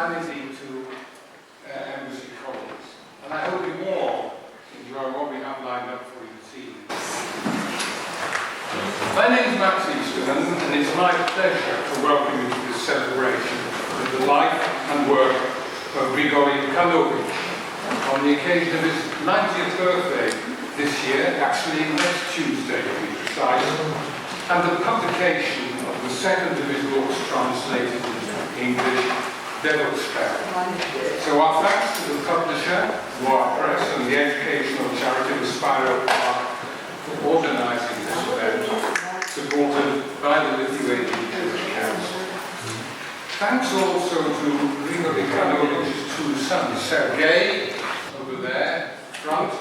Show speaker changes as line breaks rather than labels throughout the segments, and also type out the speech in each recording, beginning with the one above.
hospitality to embassy colleagues. And I hope you all enjoy what we have lined up for you this evening. My name is Max Eastman, and it's my pleasure to welcome you to this celebration of the life and work of Grigory Kanovich on the occasion of his 90th birthday this year, actually next Tuesday to be precise, and the publication of the second of his books translated into English, Devil's Spell. So our thanks to the publisher, Noir and the educational charity of Spiro Ark for organising this event, supported by the Lithuanian Jewish Council. Thanks also to Grigory Kanovich's two sons, Sergei, over there, front,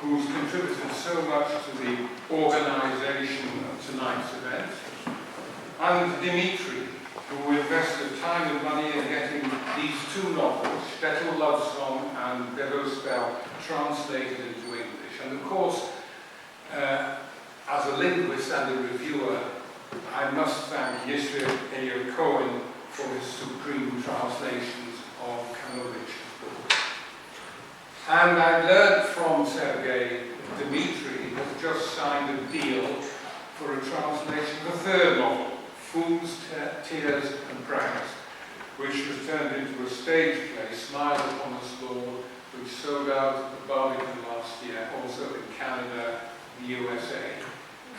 who's contributed so much to the organisation of tonight's event, and Dimitri, who invested time and money in getting these two novels, Shtetl Love Song and Devil's Spell, translated into English. And of course, as a linguist and a reviewer, I must thank Yisrael Elliot Cohen for his supreme translations of Kanovich's book. And I learned from Sergei that Dimitri has just signed a deal for a translation of a third novel, Fools, Tears and Prayers, which was turned into a stage play, Smile Upon Us Lord, which sold out at the Barbican last year, also in Canada, the USA,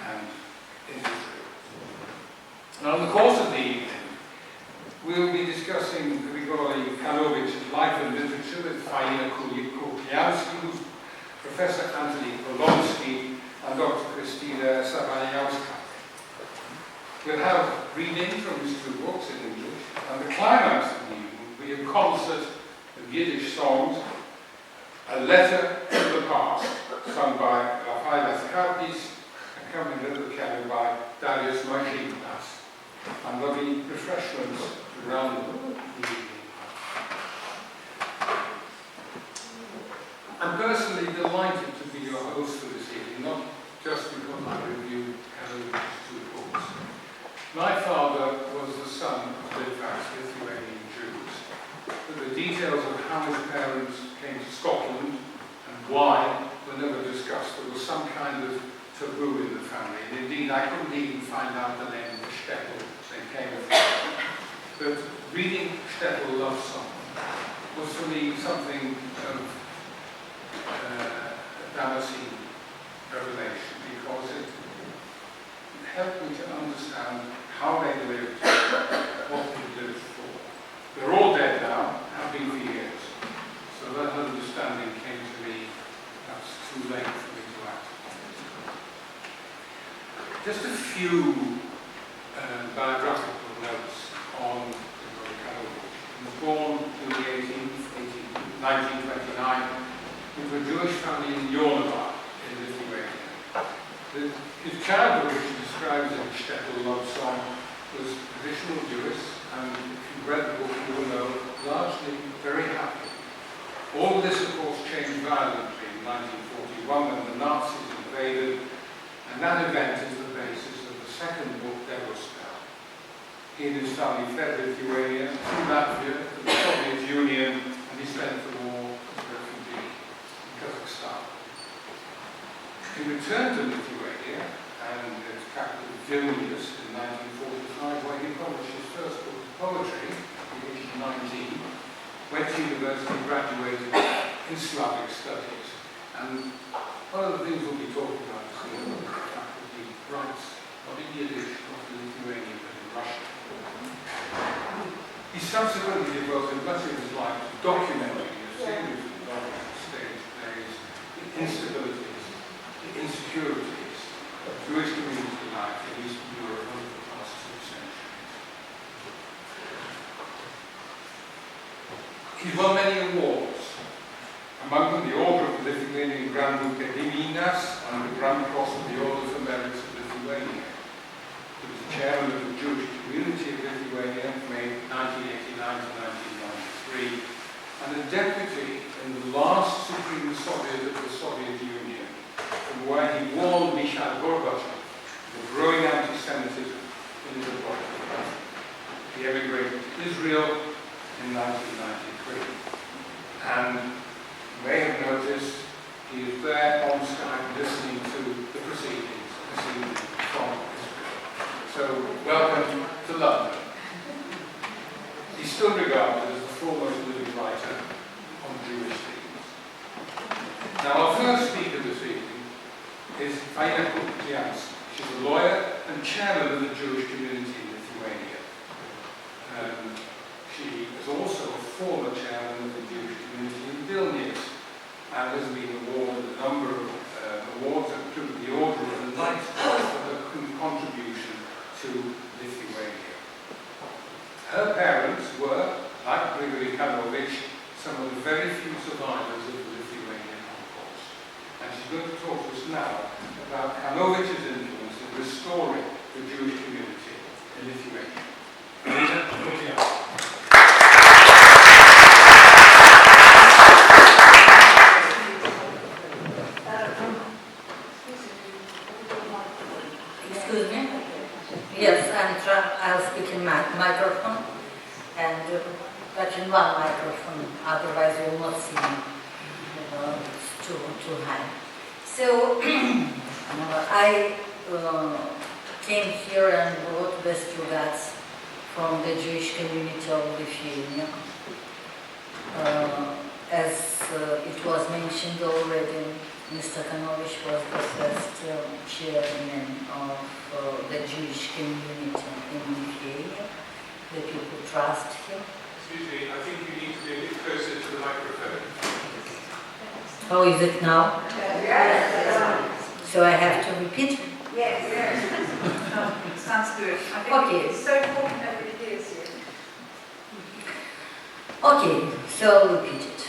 and in Israel. Now, in the course of the evening, we'll be discussing Grigory Kanovich's life and literature with Fiona, Professor Anthony Polonsky, and Dr. Kristina Savaniowska. We'll have reading from his two books in English, and the climax of the evening will be a concert of Yiddish songs, A Letter to the Past, sung by Rafael Ascapis, accompanied at the piano by Darius Majinas, and there'll be refreshments around the evening. I'm personally delighted to be your host for this evening, not just because I reviewed Kanovich's two books. My father was the son of Litvax Lithuanian Jews, but the details of how his parents came to Scotland and why were never discussed. There was some kind of taboo in the family, and indeed I couldn't even find out the name of the shtetl they came from. But reading Shtetl Love Song was for me something of a Damascene revelation, because it helped me to understand how they lived, what they lived for. They're all dead now, have been for years. So that understanding came to me, perhaps too late for me to act upon. Just a few biographical notes on Grigory Kanovich. He was born in the 1929 into a Jewish family in Noir in Lithuania. His childhood, which he describes in Shtetl Love Song, was traditional Jewish, and if you read the book, you will know, largely very happy. All of this, of course, changed violently in 1941 when the Nazis invaded, and that event is the basis of the second book, Devil's Spell. He and his family fled Lithuania to Latvia, to the Soviet Union, and he spent the war as a refugee in Kazakhstan. He returned to Lithuania and its capital Vilnius in 1945, where he published his first book of poetry at the age of 19, went to university, graduated in Slavic studies. And one of the things we'll be talking about is the fact that he writes not in Yiddish, not in Lithuanian, but in Russian. He subsequently devoted much of his life to documenting a series of novels, stage plays, the instabilities, the insecurities of Jewish community life in Eastern Europe over the past 2 centuries. He's won many awards, among them the Order of the Lithuanian Grand Duke Gediminas and the Grand Cross of the Order for Merit of Lithuania. He was the chairman of the Jewish community of Lithuania from 1989 to 1993, and a deputy in the last Supreme Soviet of the Soviet Union, from where he warned Mikhail Gorbachev of the growing anti-Semitism in the republic. He emigrated to Israel in 1993. And you may have noticed he is there on Skype listening to the proceedings this evening from Israel. So welcome to London. He's still regarded as the foremost living writer on Jewish themes. Now our first speaker this evening is Fiona. She's a lawyer and chairman of the Jewish community in Lithuania. She is also a former chairman of the Jewish community in Vilnius and has been awarded a number of awards, including the Order of the Knights for her contribution to Lithuania. Her parents were, like Grigory Kanovich, some of the very few survivors of the Lithuanian Holocaust. And she's going to talk to us now about Kanovich's influence in restoring the Jewish community in Lithuania.
Excuse me? Yes, I'll speak in my microphone and touch in one microphone, otherwise you will not see me. It's too high. So I came here and brought best regards from the Jewish community of Lithuania. As it was mentioned already, Mr. Kanovich was the first chairman of the Jewish community in Lithuania. The people trust him.
Excuse me, I think you need to be a bit closer to the microphone.
How is it now?
Yes.
So I have to repeat?
Yes. Sounds good. I think
Okay.
it's so important that everybody hears you.
Okay, so I'll repeat it.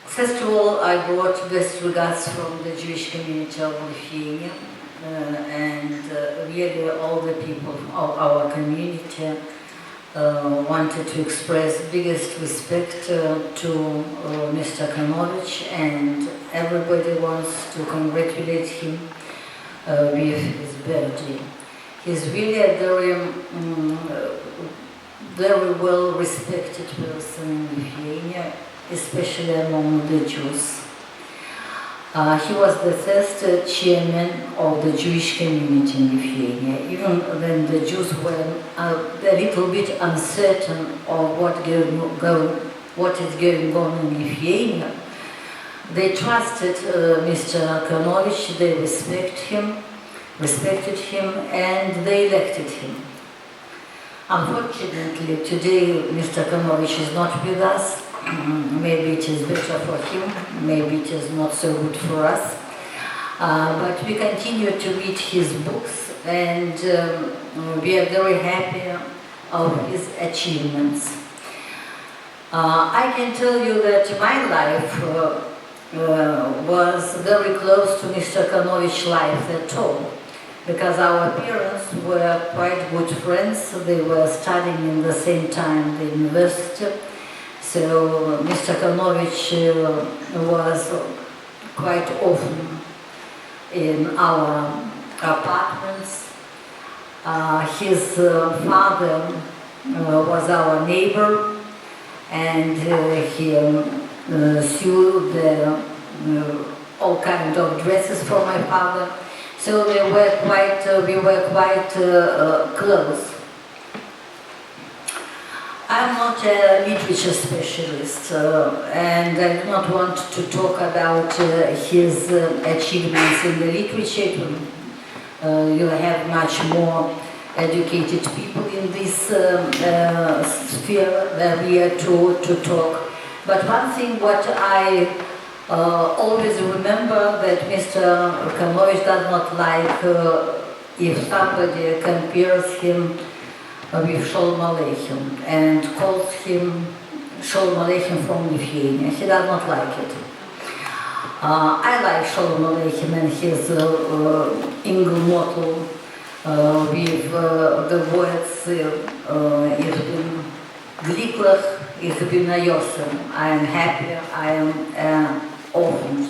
First of all, I brought best regards from the Jewish community of Lithuania, and really all the people of our community wanted to express biggest respect to Mr. Kanovich, and everybody wants to congratulate him with his birthday. He's really a very well respected person in Lithuania, especially among the Jews. He was the first chairman of the Jewish community in Lithuania. Even when the Jews were a little bit uncertain of what is going on in Lithuania, they trusted Mr. Kanovich, they respected him, and they elected him. Unfortunately, today Mr. Kanovich is not with us. Maybe it is better for him, maybe it is not so good for us. But we continue to read his books, and we are very happy of his achievements. I can tell you that my life was very close to Mr. Kanovich's life at all, because our parents were quite good friends. They were studying in the same time the university. So Mr. Kanovich was quite often in our apartments. His father was our neighbor, and he sewed all kinds of dresses for my father. So we were quite close. I'm not a literature specialist, and I do not want to talk about his achievements in the literature. You have much more educated people in this sphere that we are to talk. But one thing what I always remember, that Mr. Kanovich does not like if somebody compares him with Sholem Aleichem and calls him Sholem Aleichem from Lithuania. He does not like it. I like Sholem Aleichem and his Ingle motto with the words Ich bin glücklich, ich bin a Yosem. I am happy, I am orphaned.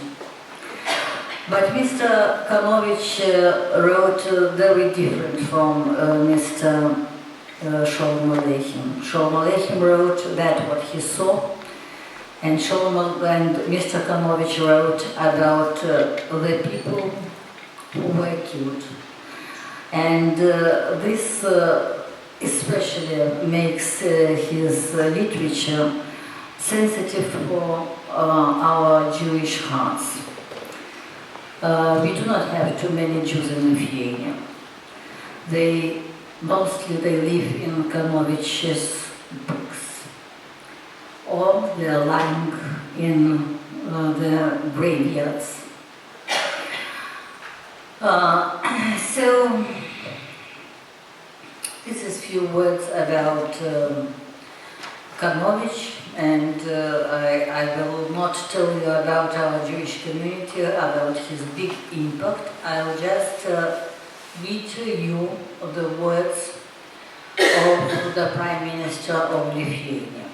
But Mr. Kanovich wrote very different from Mr. Sholem Aleichem. Sholem Aleichem wrote that what he saw, and Mr. Kanovich wrote about the people who were killed. And this especially makes his literature sensitive for our Jewish hearts. We do not have too many Jews in Lithuania. Mostly they live in Kanovich's books, or they are lying in the graveyards. So, this is few words about Kanovich, and I will not tell you about our Jewish community, about his big impact. I'll just read to you the words of the Prime Minister of Lithuania.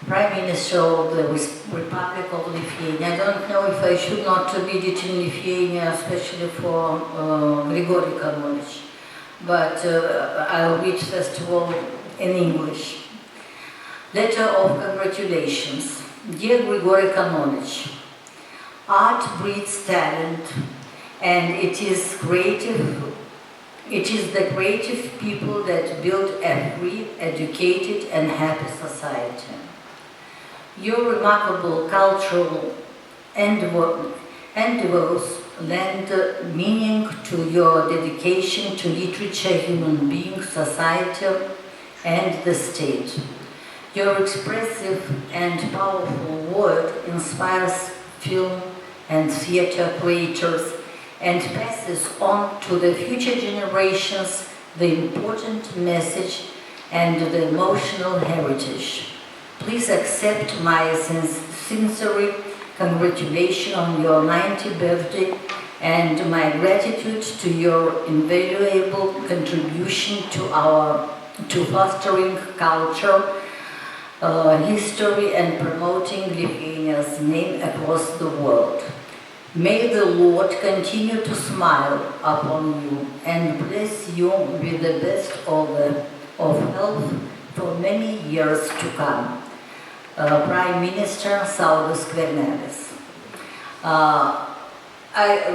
Prime Minister of the Republic of Lithuania. I don't know if I should not read it in Lithuania, especially for Grigory Kanovich, but I'll read first of all in English. Letter of congratulations. Dear Grigory Kanovich, art breeds talent, and it is the creative people that build a free, educated and happy society. Your remarkable cultural endeavors lend meaning to your dedication to literature, human beings, society and the state. Your expressive and powerful work inspires film and theater creators and passes on to the future generations the important message and the emotional heritage. Please accept my sincere congratulations on your 90th birthday and my gratitude to your invaluable contribution to fostering culture, history and promoting Lithuania's name across the world. May the Lord continue to smile upon you and bless you with the best of health for many years to come. Prime Minister Saulius Skvernelis. I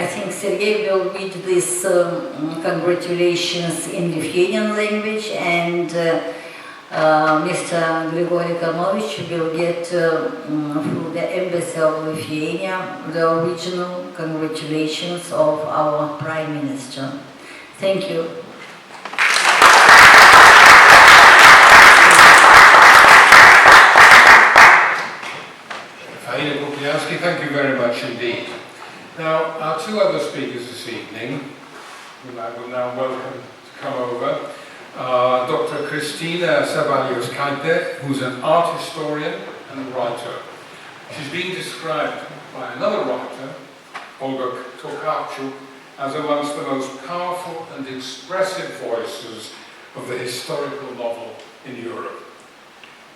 think Sergei will read this congratulations in Lithuanian language, and Mr. Grigory Kanovich will get through the Embassy of Lithuania the original congratulations of our Prime Minister. Thank you.
Thank you very much indeed. Now, our two other speakers this evening, whom I will now welcome to come over, Dr. Kristina Sabalios-Kaite, who's an art historian and writer. She's been described by another writer, Olga Tokarczuk, as amongst the most powerful and expressive voices of the historical novel in Europe.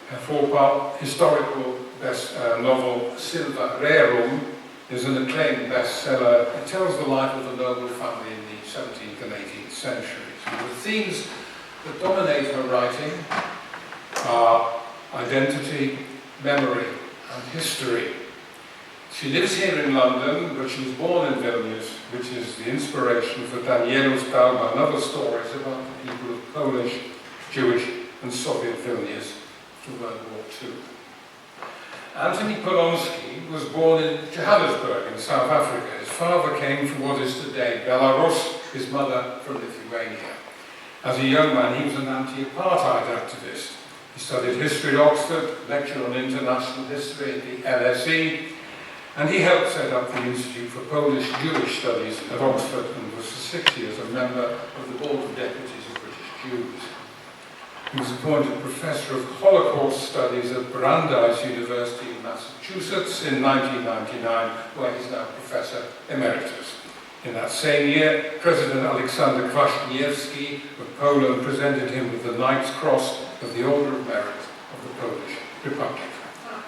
Her four-part historical novel, Silva Rerum, is an acclaimed bestseller. It tells the life of a noble family in the 17th and 18th centuries. And the themes that dominate her writing are identity, memory, and history. She lives here in London, but she was born in Vilnius, which is the inspiration for Daniel's Dalma and other stories about the people of Polish, Jewish, and Soviet Vilnius through World War II. Antony Polonsky was born in Johannesburg in South Africa. His father came from what is today Belarus, his mother from Lithuania. As a young man, he was an anti-apartheid activist. He studied history at Oxford, lectured on international history at the LSE, and he helped set up the Institute for Polish-Jewish Studies at Oxford and was for 6 years a member of the Board of Deputies of British Jews. He was appointed Professor of Holocaust Studies at Brandeis University in Massachusetts in 1999, where he's now Professor Emeritus. In that same year, President Aleksander Kwaśniewski of Poland presented him with the Knight's Cross of the Order of Merit of the Polish Republic.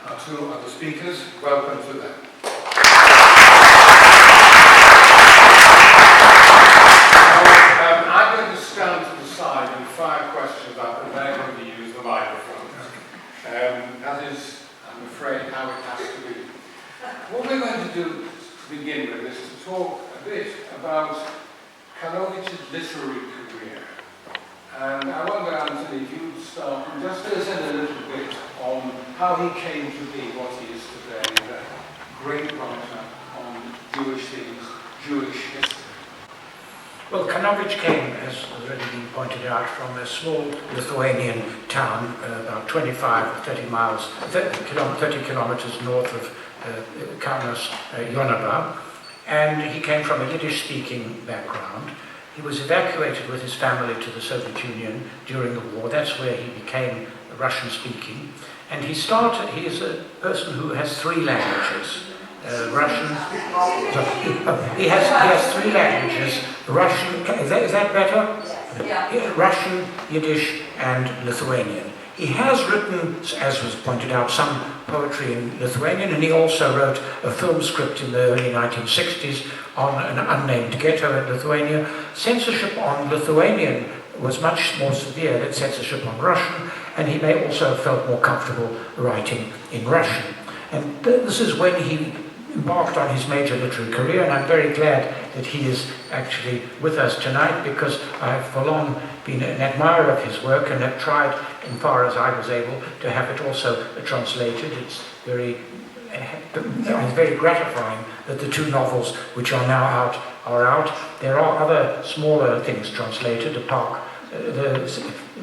Our two other speakers, welcome to them. I'm going to stand fire questions up and they're going to use the microphone. That is, I'm afraid, how it has to be. What we're going to do to begin with is to talk a bit about Kanovich's literary career. And I wonder, Anthony, if you'd start and just fill us in a little bit on how he came to be what he is today, the great writer on Jewish things, Jewish history.
Well, Kanovich came, as has already been pointed out, from a small Lithuanian town about 25 or 30 miles, 30 kilometers north of Kaunas, Jonava, and he came from a Yiddish-speaking background. He was evacuated with his family to the Soviet Union during the war. That's where he became Russian-speaking. And he is a person who has three languages. Russian. He has three languages. Russian. Is that better?
Yeah.
Russian, Yiddish, and Lithuanian. He has written, as was pointed out, some poetry in Lithuanian, and he also wrote a film script in the early 1960s on an unnamed ghetto in Lithuania. Censorship on Lithuanian was much more severe than censorship on Russian, and he may also have felt more comfortable writing in Russian. And this is when he embarked on his major literary career, and I'm very glad that he is actually with us tonight, because I have for long been an admirer of his work and have tried, in far as I was able, to have it also translated. It's very gratifying that the two novels which are now out are out. There are other smaller things translated.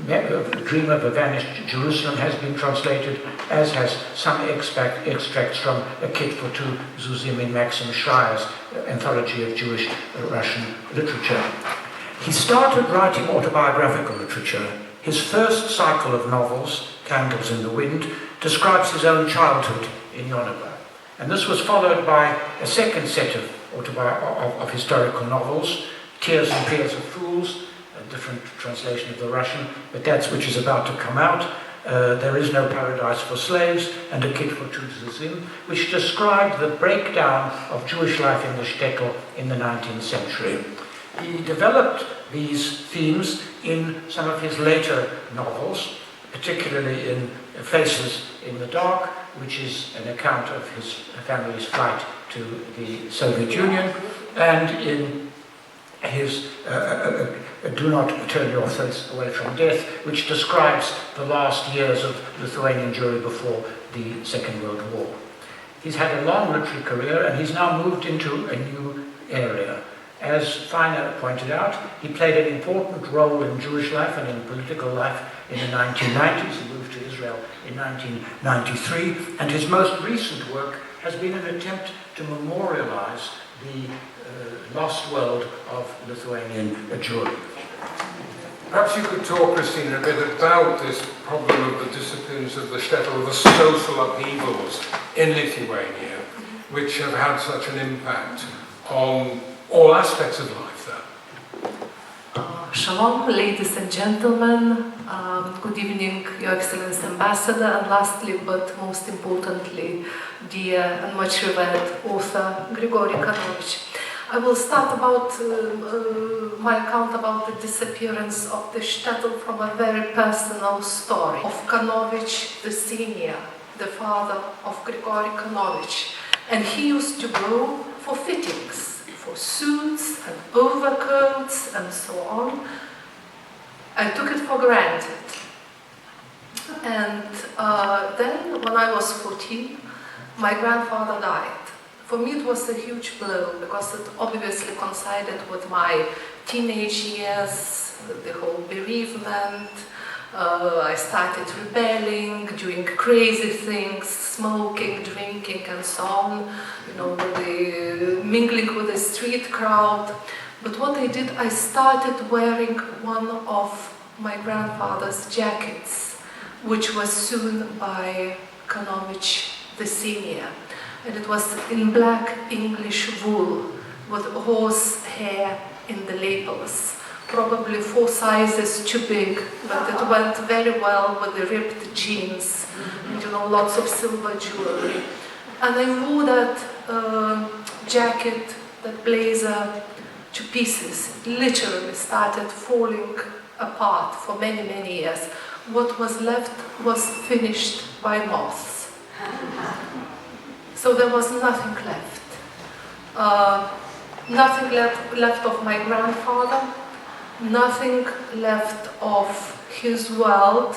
The Dream of a Vanished Jerusalem has been translated, as has some extracts from A Kid for Two Zuzim in Maxim Schreier's anthology of Jewish Russian literature. He started writing autobiographical literature. His first cycle of novels, Candles in the Wind, describes his own childhood in Jonava. And this was followed by a second set of historical novels, Tears and Tears of Fools, a different translation of the Russian, but that's which is about to come out. There is No Paradise for Slaves, and A Kid for Two Zuzim, which described the breakdown of Jewish life in the shtetl in the 19th century. He developed these themes in some of his later novels, particularly in Faces in the Dark, which is an account of his family's flight to the Soviet Union, and in his Do Not Turn Your Face Away from Death, which describes the last years of Lithuanian Jewry before the Second World War. He's had a long literary career, and he's now moved into a new area. As Fiona pointed out, he played an important role in Jewish life and in political life in the 1990s. He moved to Israel in 1993, and his most recent work has been an attempt to memorialize the lost world of Lithuanian Jewry.
Perhaps you could talk, Christina, a bit about this problem of the disciplines of the shtetl, the social upheavals in Lithuania, which have had such an impact on all aspects of life there.
Shalom, ladies and gentlemen. Good evening, Your Excellency Ambassador, and lastly, but most importantly, dear and much revered author Grigory Kanovich. I will start about my account about the disappearance of the shtetl from a very personal story of Kanovich the senior, the father of Grigory Kanovich, and he used to go for fittings, for suits and overcoats and so on. I took it for granted. And then, when I was 14, my grandfather died. For me it was a huge blow, because it obviously coincided with my teenage years, the whole bereavement. I started rebelling, doing crazy things, smoking, drinking and so on, mingling with the street crowd. But what I did, I started wearing one of my grandfather's jackets, which was sewn by Kanovich the senior. And it was in black English wool with horse hair in the lapels. Probably 4 sizes too big, but it went very well with the ripped jeans and lots of silver jewelry. And I wore that jacket, that blazer, to pieces. It literally started falling apart for many, many years. What was left was finished by moths. So there was nothing left. Nothing left of my grandfather, nothing left of his world,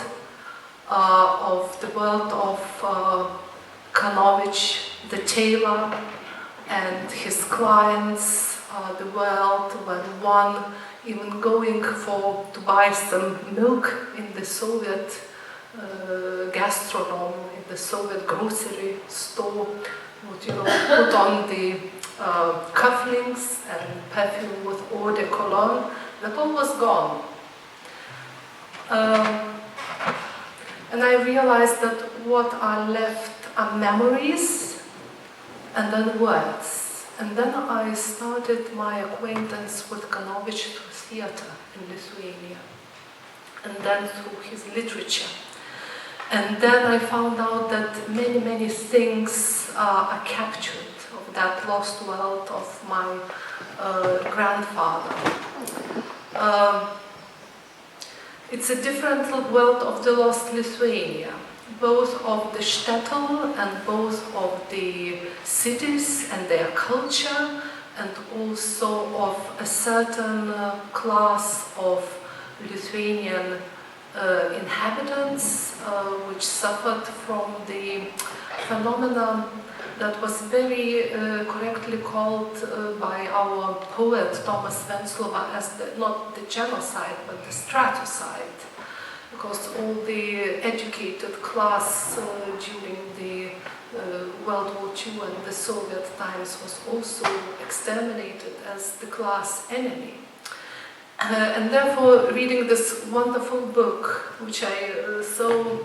of the world of Kanovich, the tailor, and his clients, the world when one even going to buy some milk in the Soviet gastronome, in the Soviet grocery store, would put on the cufflinks and perfume with eau de cologne. That all was gone. And I realized that what are left are memories and then words. And then I started my acquaintance with Kanovich through theater in Lithuania, and then through his literature. And then I found out that many, many things are captured of that lost world of my grandfather. It's a different world of the lost Lithuania, both of the shtetl and both of the cities and their culture, and also of a certain class of Lithuanian inhabitants which suffered from the phenomenon that was very correctly called by our poet Thomas Venclova as not the genocide but the straticide, because all the educated class during the World War II and the Soviet times was also exterminated as the class enemy. And therefore, reading this wonderful book, which I so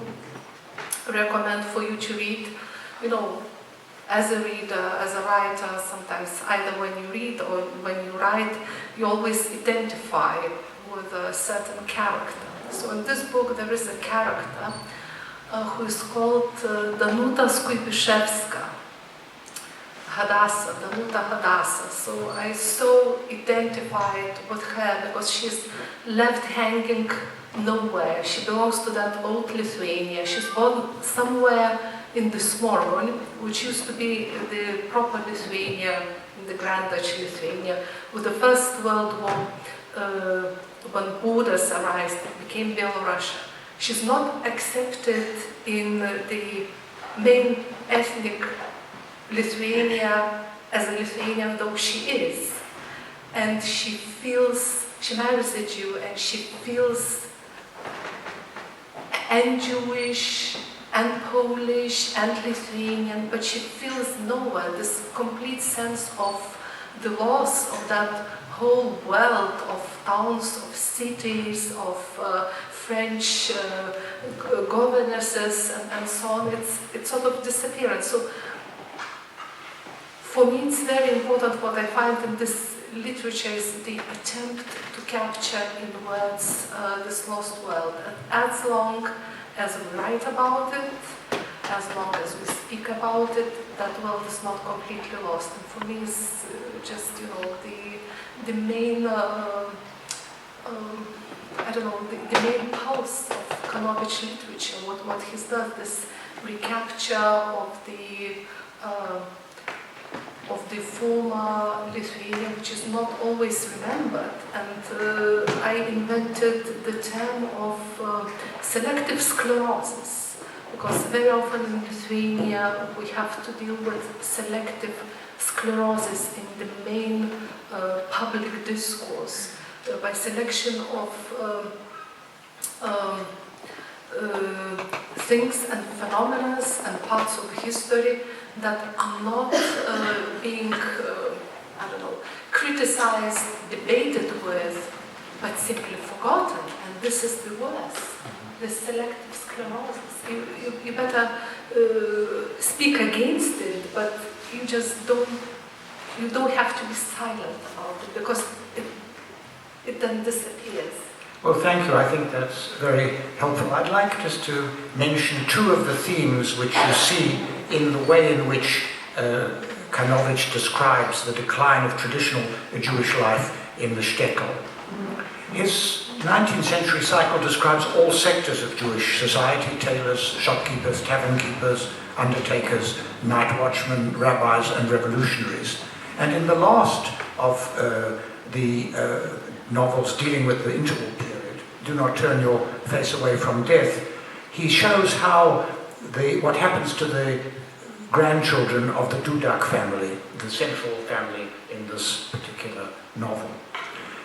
recommend for you to read, as a reader, as a writer, sometimes either when you read or when you write, you always identify with a certain character. So in this book there is a character who is called Danuta Skuibyszewska, Danuta Hadassah. So I so identified with her because she's left hanging nowhere. She belongs to that old Lithuania. She's born somewhere in the Smorgon, which used to be the proper Lithuania, in the Grand Duchy Lithuania. With the First World War, when borders arose, it became Belorussia. She's not accepted in the main ethnic Lithuania as a Lithuanian though she is. And she marries a Jew and she feels and Jewish and Polish and Lithuanian, but she feels nowhere this complete sense of the loss of that whole world of towns, of cities, of French governesses and so on. It's sort of disappearance. So for me it's very important what I find in this literature is the attempt to capture in words this lost world. And as long as we write about it, as long as we speak about it, that world is not completely lost. And for me it's just, the main, the main pulse of Kanovich literature, what he does, this recapture of the former Lithuania, which is not always remembered. And I invented the term of selective sclerosis, because very often in Lithuania we have to deal with selective sclerosis in the main public discourse by selection of things and phenomena and parts of history that are not being, criticized, debated with, but simply forgotten. And this is the worst, the selective sclerosis. You better speak against it, but you don't have to be silent about it, because it then disappears.
Well, thank you. I think that's very helpful. I'd like just to mention two of the themes which you see in the way in which Kanovich describes the decline of traditional Jewish life in the shtetl. His 19th century cycle describes all sectors of Jewish society: tailors, shopkeepers, tavern keepers, undertakers, night watchmen, rabbis and revolutionaries. And in the last of the novels dealing with the interval period, Do Not Turn Your Face Away from Death, he shows how what happens to the grandchildren of the Dudak family, the central family in this particular novel.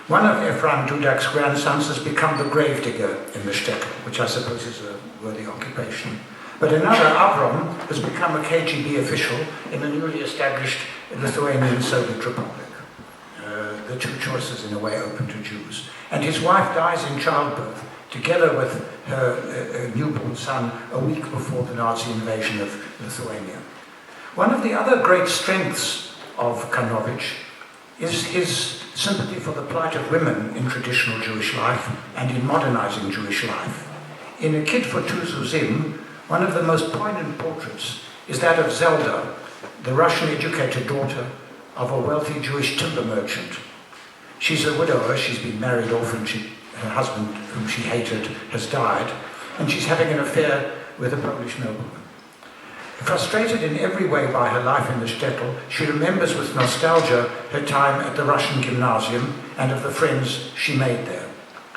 One of Ephraim Dudak's grandsons has become the gravedigger in the shtetl, which I suppose is a worthy occupation. But another, Avram, has become a KGB official in the newly established Lithuanian Soviet Republic. The two choices, in a way, open to Jews. And his wife dies in childbirth, together with her newborn son, a week before the Nazi invasion of Lithuania. One of the other great strengths of Kanovich is his sympathy for the plight of women in traditional Jewish life and in modernizing Jewish life. In A Kid for Two Zuzim, one of the most poignant portraits is that of Zelda, the Russian-educated daughter of a wealthy Jewish timber merchant. She's a widower, she's been married off, and her husband, whom she hated, has died, and she's having an affair with a Polish nobleman. Frustrated in every way by her life in the shtetl, she remembers with nostalgia her time at the Russian gymnasium and of the friends she made there.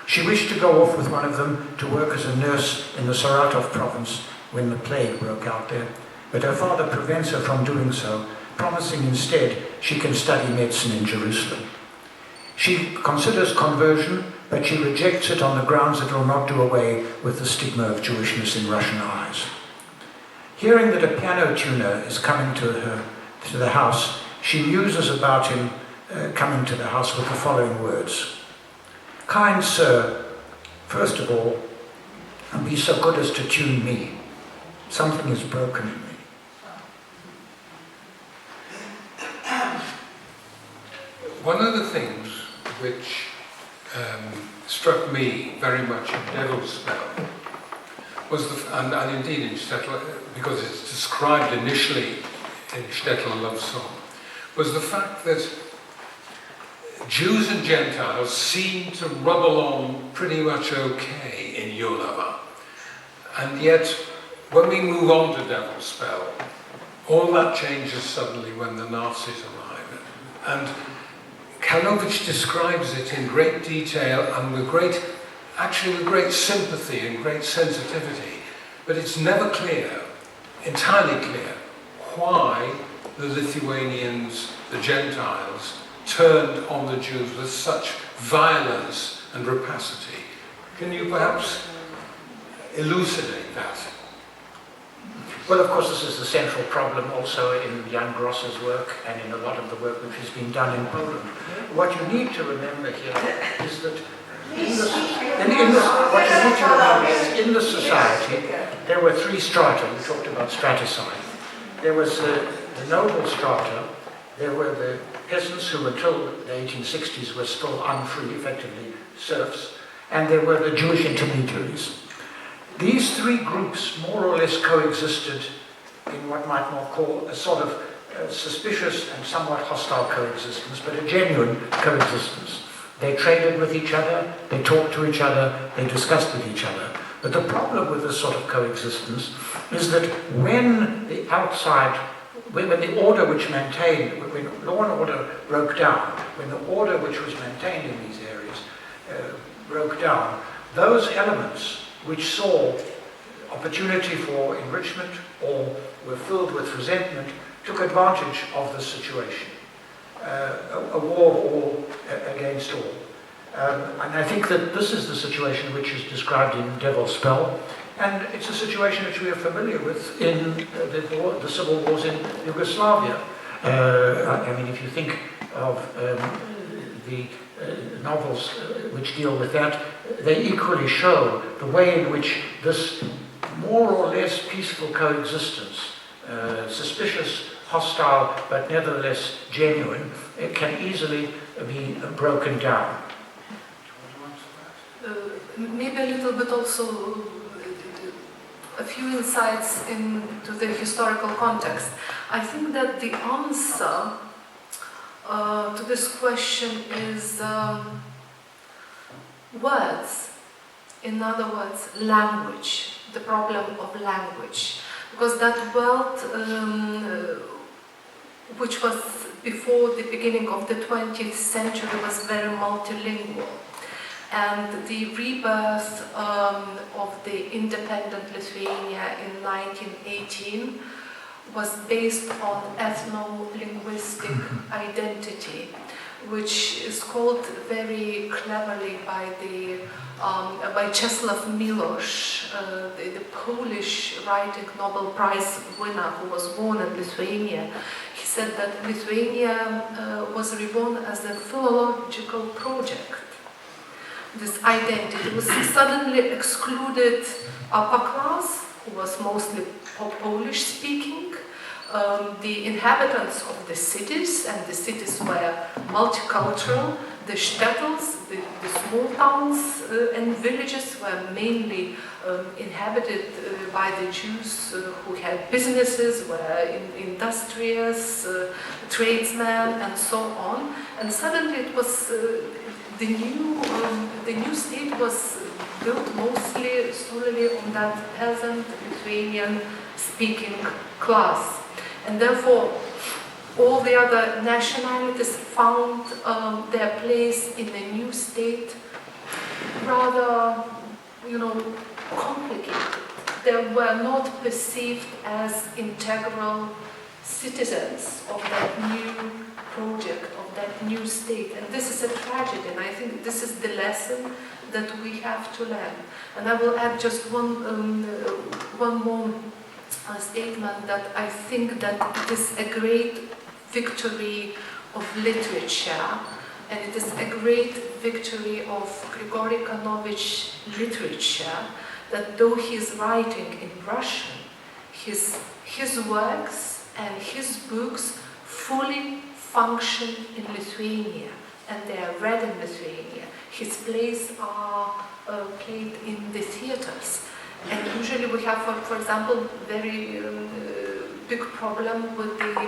She wished to go off with one of them to work as a nurse in the Saratov province when the plague broke out there, but her father prevents her from doing so, promising instead she can study medicine in Jerusalem. She considers conversion, but she rejects it on the grounds that it will not do away with the stigma of Jewishness in Russian eyes. Hearing that a piano tuner is coming to the house, she muses about him coming to the house with the following words. "Kind sir, first of all, be so good as to tune me. Something is broken in me."
One of the things which struck me very much in Devil's Spell was, and indeed in shtetl, because it's described initially in Shtetl, a love song, was the fact that Jews and Gentiles seem to rub along pretty much okay in Yulava. And yet, when we move on to Devil's Spell, all that changes suddenly when the Nazis arrive. And Kanovich describes it in great detail and with great sympathy and great sensitivity. But it's never clear, entirely clear, why the Lithuanians, the Gentiles, turned on the Jews with such violence and rapacity. Can you perhaps elucidate that?
Well, of course, this is the central problem also in Jan Gross's work and in a lot of the work which has been done in Poland. What you need to remember here is that in the society, there were three strata. We talked about straticide. There was the noble strata, there were the peasants who until the 1860s were still unfree, effectively serfs, and there were the Jewish intermediaries. These three groups more or less coexisted in what might not call a sort of suspicious and somewhat hostile coexistence, but a genuine coexistence. They traded with each other, they talked to each other, they discussed with each other. But the problem with this sort of coexistence is that when the outside, when the order which maintained, when law and order broke down, when the order which was maintained in these areas broke down, those elements which saw opportunity for enrichment or were filled with resentment took advantage of this situation. A war of all against all. And I think that this is the situation which is described in Devil's Spell, and it's a situation which we are familiar with in the civil wars in Yugoslavia. I mean, if you think of the novels which deal with that, they equally show the way in which this more or less peaceful coexistence, suspicious, hostile, but nevertheless genuine, it can easily be broken down.
Maybe a little bit also a few insights into the historical context. I think that the answer to this question is words. In other words, language, the problem of language. Because that world, which was before the beginning of the 20th century, was very multilingual. And the rebirth of the independent Lithuania in 1918 was based on ethno-linguistic identity, which is called very cleverly by Czesław Miłosz, the Polish writing Nobel Prize winner who was born in Lithuania. He said that Lithuania was reborn as a philological project. This identity was suddenly excluded upper class, who was mostly Polish speaking, the inhabitants of the cities, and the cities were multicultural. The shtetls, the small towns and villages were mainly inhabited by the Jews who had businesses, were industrious, tradesmen, and so on. And suddenly it was the new state was built mostly solely on that peasant Lithuanian speaking class, and therefore all the other nationalities found their place in the new state rather, complicated. They were not perceived as integral citizens of that new project, of that new state. And this is a tragedy, and I think this is the lesson that we have to learn. And I will add just one more statement, that I think that it is a great victory of literature, and it is a great victory of Grigory Kanovich literature, that though he is writing in Russian, his works and his books fully function in Lithuania, and they are read in Lithuania. His plays are played in the theaters, and usually we have, for example, very big problem with the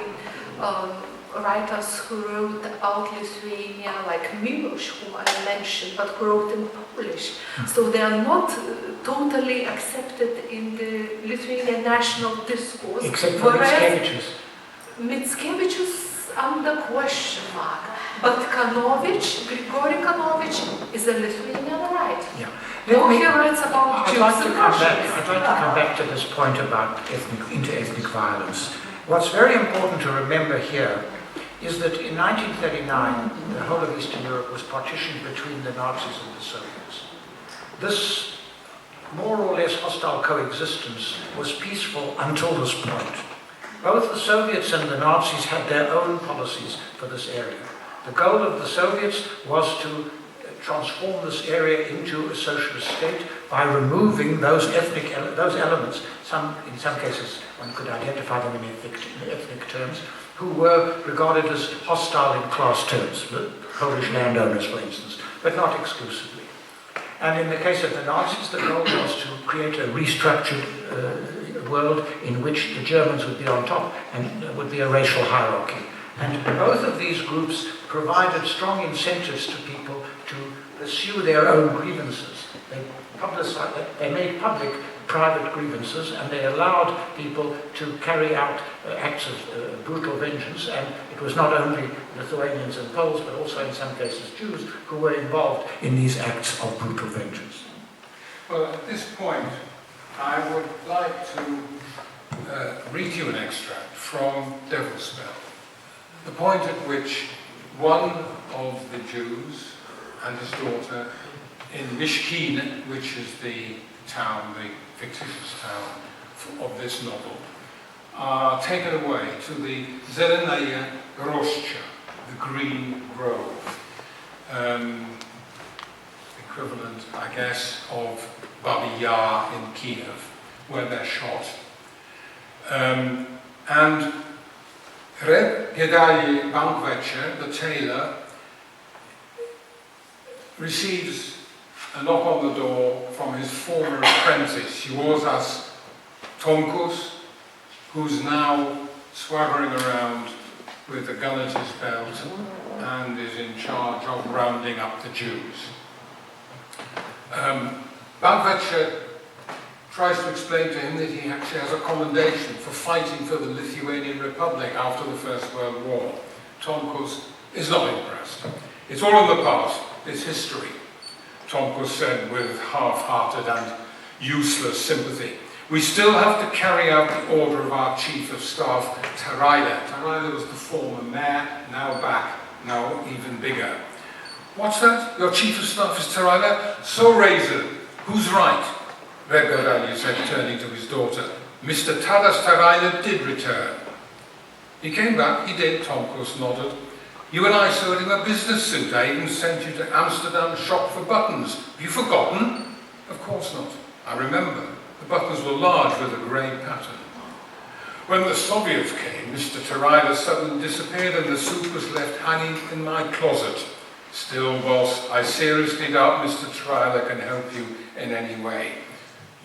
writers who wrote about Lithuania, like Miłosz, whom I mentioned, but who wrote in Polish. So they are not totally accepted in the Lithuanian national discourse.
Except for Mickiewicz's.
Mickiewicz's under question mark. But Kanovich, Grigory Kanovich, is a Lithuanian writer.
Yeah.
He writes about Jews and Russians.
I'd like to come back to this point about inter-ethnic violence. What's very important to remember here is that in 1939, the whole of Eastern Europe was partitioned between the Nazis and the Soviets. This more or less hostile coexistence was peaceful until this point. Both the Soviets and the Nazis had their own policies for this area. The goal of the Soviets was to transform this area into a socialist state by removing those elements, in some cases one could identify them in ethnic terms, who were regarded as hostile in class terms, Polish landowners for instance, but not exclusively. And in the case of the Nazis, the goal was to create a restructured world in which the Germans would be on top and there would be a racial hierarchy. And both of these groups provided strong incentives to people to pursue their own grievances. They made public private grievances, and they allowed people to carry out acts of brutal vengeance. And it was not only Lithuanians and Poles, but also in some cases Jews, who were involved in these acts of brutal vengeance.
Well, at this point, I would like to read you an extract from Devil's Spell. The point at which one of the Jews and his daughter in Mishkin, which is the town, the fictitious town of this novel, are taken away to the Zelenaya Roshcha, the Green Grove, equivalent, I guess, of Babi Yar in Kiev, where they're shot. And Reb Gedali Bankvecher, the tailor, receives a knock on the door from his former apprentice, Juozas Tomkus, who's now swaggering around with a gun at his belt and is in charge of rounding up the Jews. Kanovich tries to explain to him that he actually has a commendation for fighting for the Lithuanian Republic after the First World War. Tomkus is not impressed. It's all in the past, it's history, Tomkus said with half-hearted and useless sympathy. We still have to carry out the order of our Chief of Staff, Taraila. Taraila was the former mayor, now back, now even bigger. What's that? Your Chief of Staff is Taraila? So Razor, who's right? Grigory said, turning to his daughter. Mr. Tadas Taraila did return. He came back, he did, Tomkus nodded. You and I sewed him a business suit. I even sent you to Amsterdam shop for buttons. Have you forgotten? Of course not. I remember. The buttons were large with a grey pattern. When the Soviets came, Mr. Taraila suddenly disappeared and the suit was left hanging in my closet. Still, boss, I seriously doubt Mr. Taraila can help you in any way.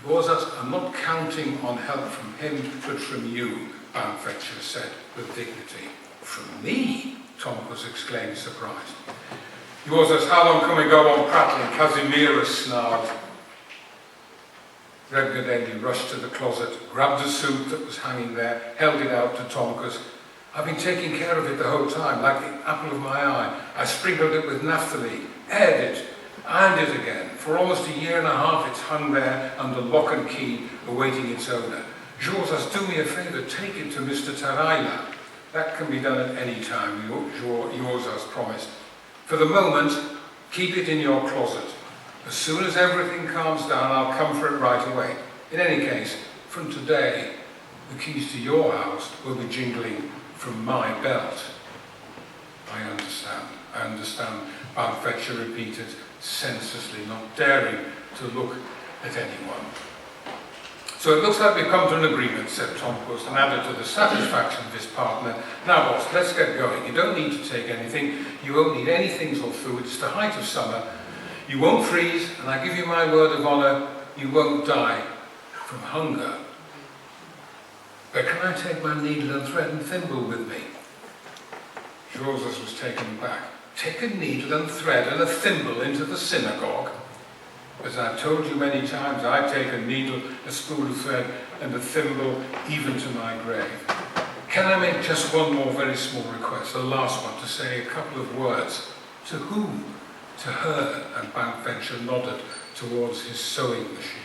I'm not counting on help from him, but from you, Kanovich said with dignity. From me? Tomkus exclaimed, surprised. How long can we go on prattling? Kazimierz snarled. Grigory rushed to the closet, grabbed the suit that was hanging there, held it out to Tomkus. I've been taking care of it the whole time, like the apple of my eye. I sprinkled it with naphthalene, aired it, ironed it again. For almost a year and a half it's hung there under lock and key, awaiting its owner. Georges, do me a favour, take it to Mr. Taraila. That can be done at any time, Georges promised. For the moment, keep it in your closet. As soon as everything calms down, I'll come for it right away. In any case, from today, the keys to your house will be jingling from my belt. I understand, Kanovich repeated senselessly, not daring to look at anyone. So it looks like we've come to an agreement, said Tomkus, and added to the satisfaction of his partner. Now, boss, let's get going. You don't need to take anything. You won't need anything till food. It's the height of summer. You won't freeze, and I give you my word of honour, you won't die from hunger. But can I take my needle and thread and thimble with me? Georges was taken aback. Take a needle and thread and a thimble into the synagogue? As I've told you many times, I take a needle, a spool of thread, and a thimble even to my grave. Can I make just one more very small request, the last one, to say a couple of words? To whom? To her, and Kanovich nodded towards his sewing machine.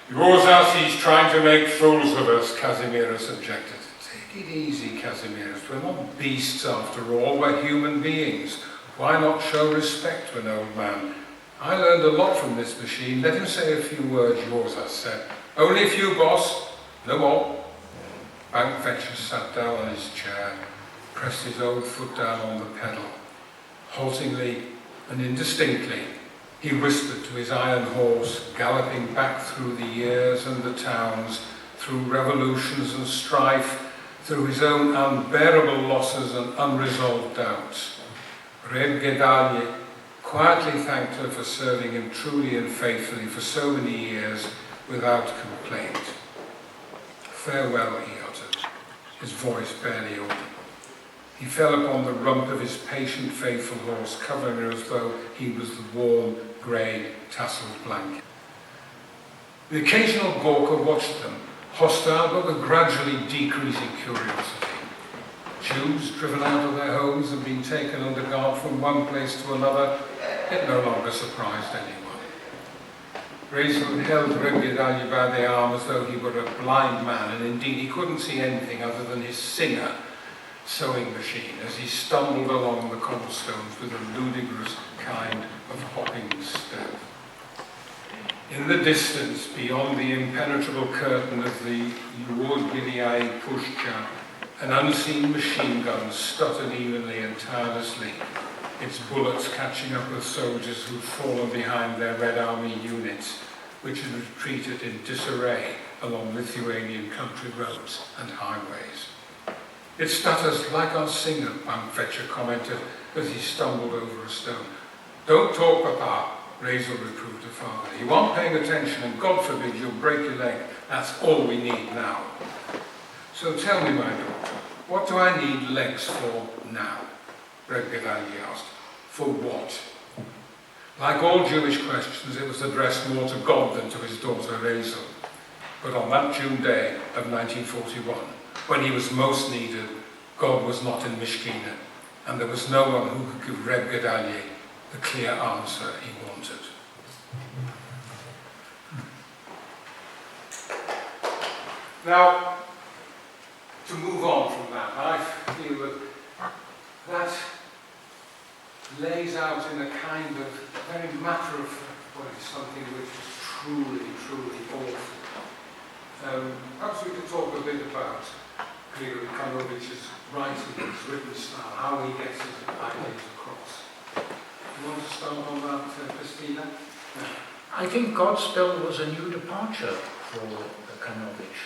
He's trying to make fools of us, Kazimierz objected. Take it easy, Kazimierz. We're not beasts after all, we're human beings. Why not show respect to an old man? I learned a lot from this machine. Let him say a few words, Georges said. Only a few, boss. No more. Kanovich sat down on his chair, pressed his old foot down on the pedal. Haltingly and indistinctly, he whispered to his iron horse, galloping back through the years and the towns, through revolutions and strife, through his own unbearable losses and unresolved doubts. Grigory quietly thanked her for serving him truly and faithfully for so many years without complaint. Farewell, he uttered, his voice barely audible. He fell upon the rump of his patient, faithful horse, covering her as though he was the warm, grey, tasseled blanket. The occasional Gawker watched them, hostile but with gradually decreasing curiosity. Jews driven out of their homes and being taken under guard from one place to another, it no longer surprised anyone. Razor held Grigory by the arm as though he were a blind man, and indeed he couldn't see anything other than his Singer sewing machine as he stumbled along the cobblestones with a ludicrous kind of hopping step. In the distance, beyond the impenetrable curtain of the Grigory pushcha, an unseen machine gun stuttered evenly and tirelessly, its bullets catching up with soldiers who'd fallen behind their Red Army units, which had retreated in disarray along Lithuanian country roads and highways. It stutters like our Singer, Kanovich commented as he stumbled over a stone. Don't talk, Papa, Razor reproved her father. You aren't paying attention, and God forbid you'll break your leg. That's all we need now. So tell me, my daughter, what do I need legs for now? Grigory asked. For what? Like all Jewish questions, it was addressed more to God than to his daughter Hazel. But on that June day of 1941, when he was most needed, God was not in Mishkina, and there was no one who could give Reb Gedalia the clear answer he wanted. Now, to move on from that, I feel that lays out in a kind of very matter-of-fact way something which is truly, truly awful. Perhaps we could talk a bit about Grigory Kanovich's writing, his written style, how he gets his ideas across. You want to start on that, Christina?
I think Godspell was a new departure for Kanovich.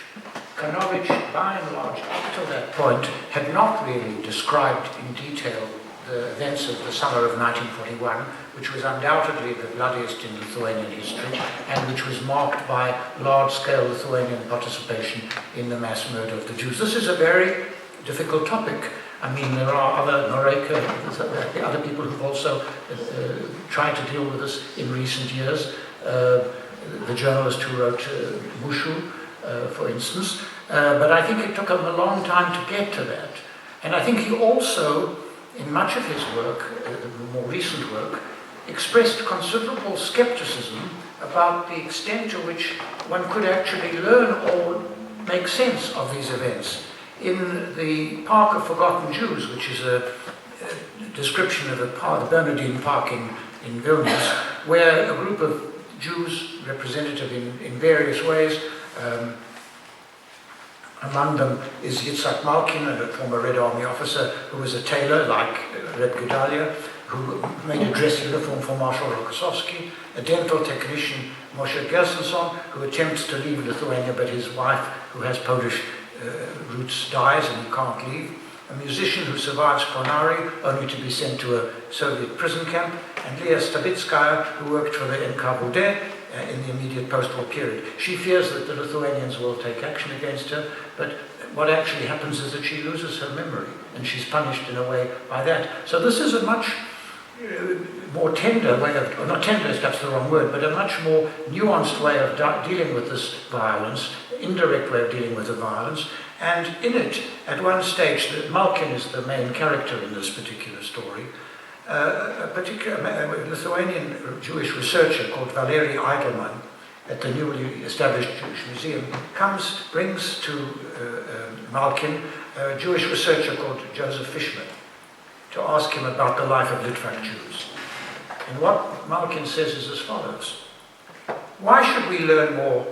Kanovich, by and large, up to that point, had not really described in detail the events of the summer of 1941, which was undoubtedly the bloodiest in Lithuanian history, and which was marked by large-scale Lithuanian participation in the mass murder of the Jews. This is a very difficult topic. I mean, there are other other people who've also tried to deal with this in recent years. The journalist who wrote Mushu, for instance. But I think it took him a long time to get to that. And I think he also, in much of his work, more recent work, expressed considerable skepticism about the extent to which one could actually learn or make sense of these events. In the Park of Forgotten Jews, which is a description of the Bernardine Park in Vilnius, where a group of Jews, representative in various ways, among them is Yitzhak Malkin, a former Red Army officer who was a tailor like Reb Gedalia, who made a dress uniform for Marshal Rokossovsky, a dental technician, Moshe Gersonson, who attempts to leave Lithuania, but his wife, who has Polish roots, dies and he can't leave, a musician who survives Ponari, only to be sent to a Soviet prison camp, and Leah Stabitskaya, who worked for the NKVD in the immediate post-war period. She fears that the Lithuanians will take action against her, but what actually happens is that she loses her memory, and she's punished in a way by that. So this is a much more tender way of, or not tender is perhaps the wrong word, but a much more nuanced way of dealing with this violence, indirect way of dealing with the violence. And in it, at one stage, Malkin is the main character in this particular story. A particular Lithuanian Jewish researcher called Valery Eidelman at the newly established Jewish Museum brings to Malkin a Jewish researcher called Joseph Fishman to ask him about the life of Litvak Jews. And what Malkin says is as follows: why should we learn more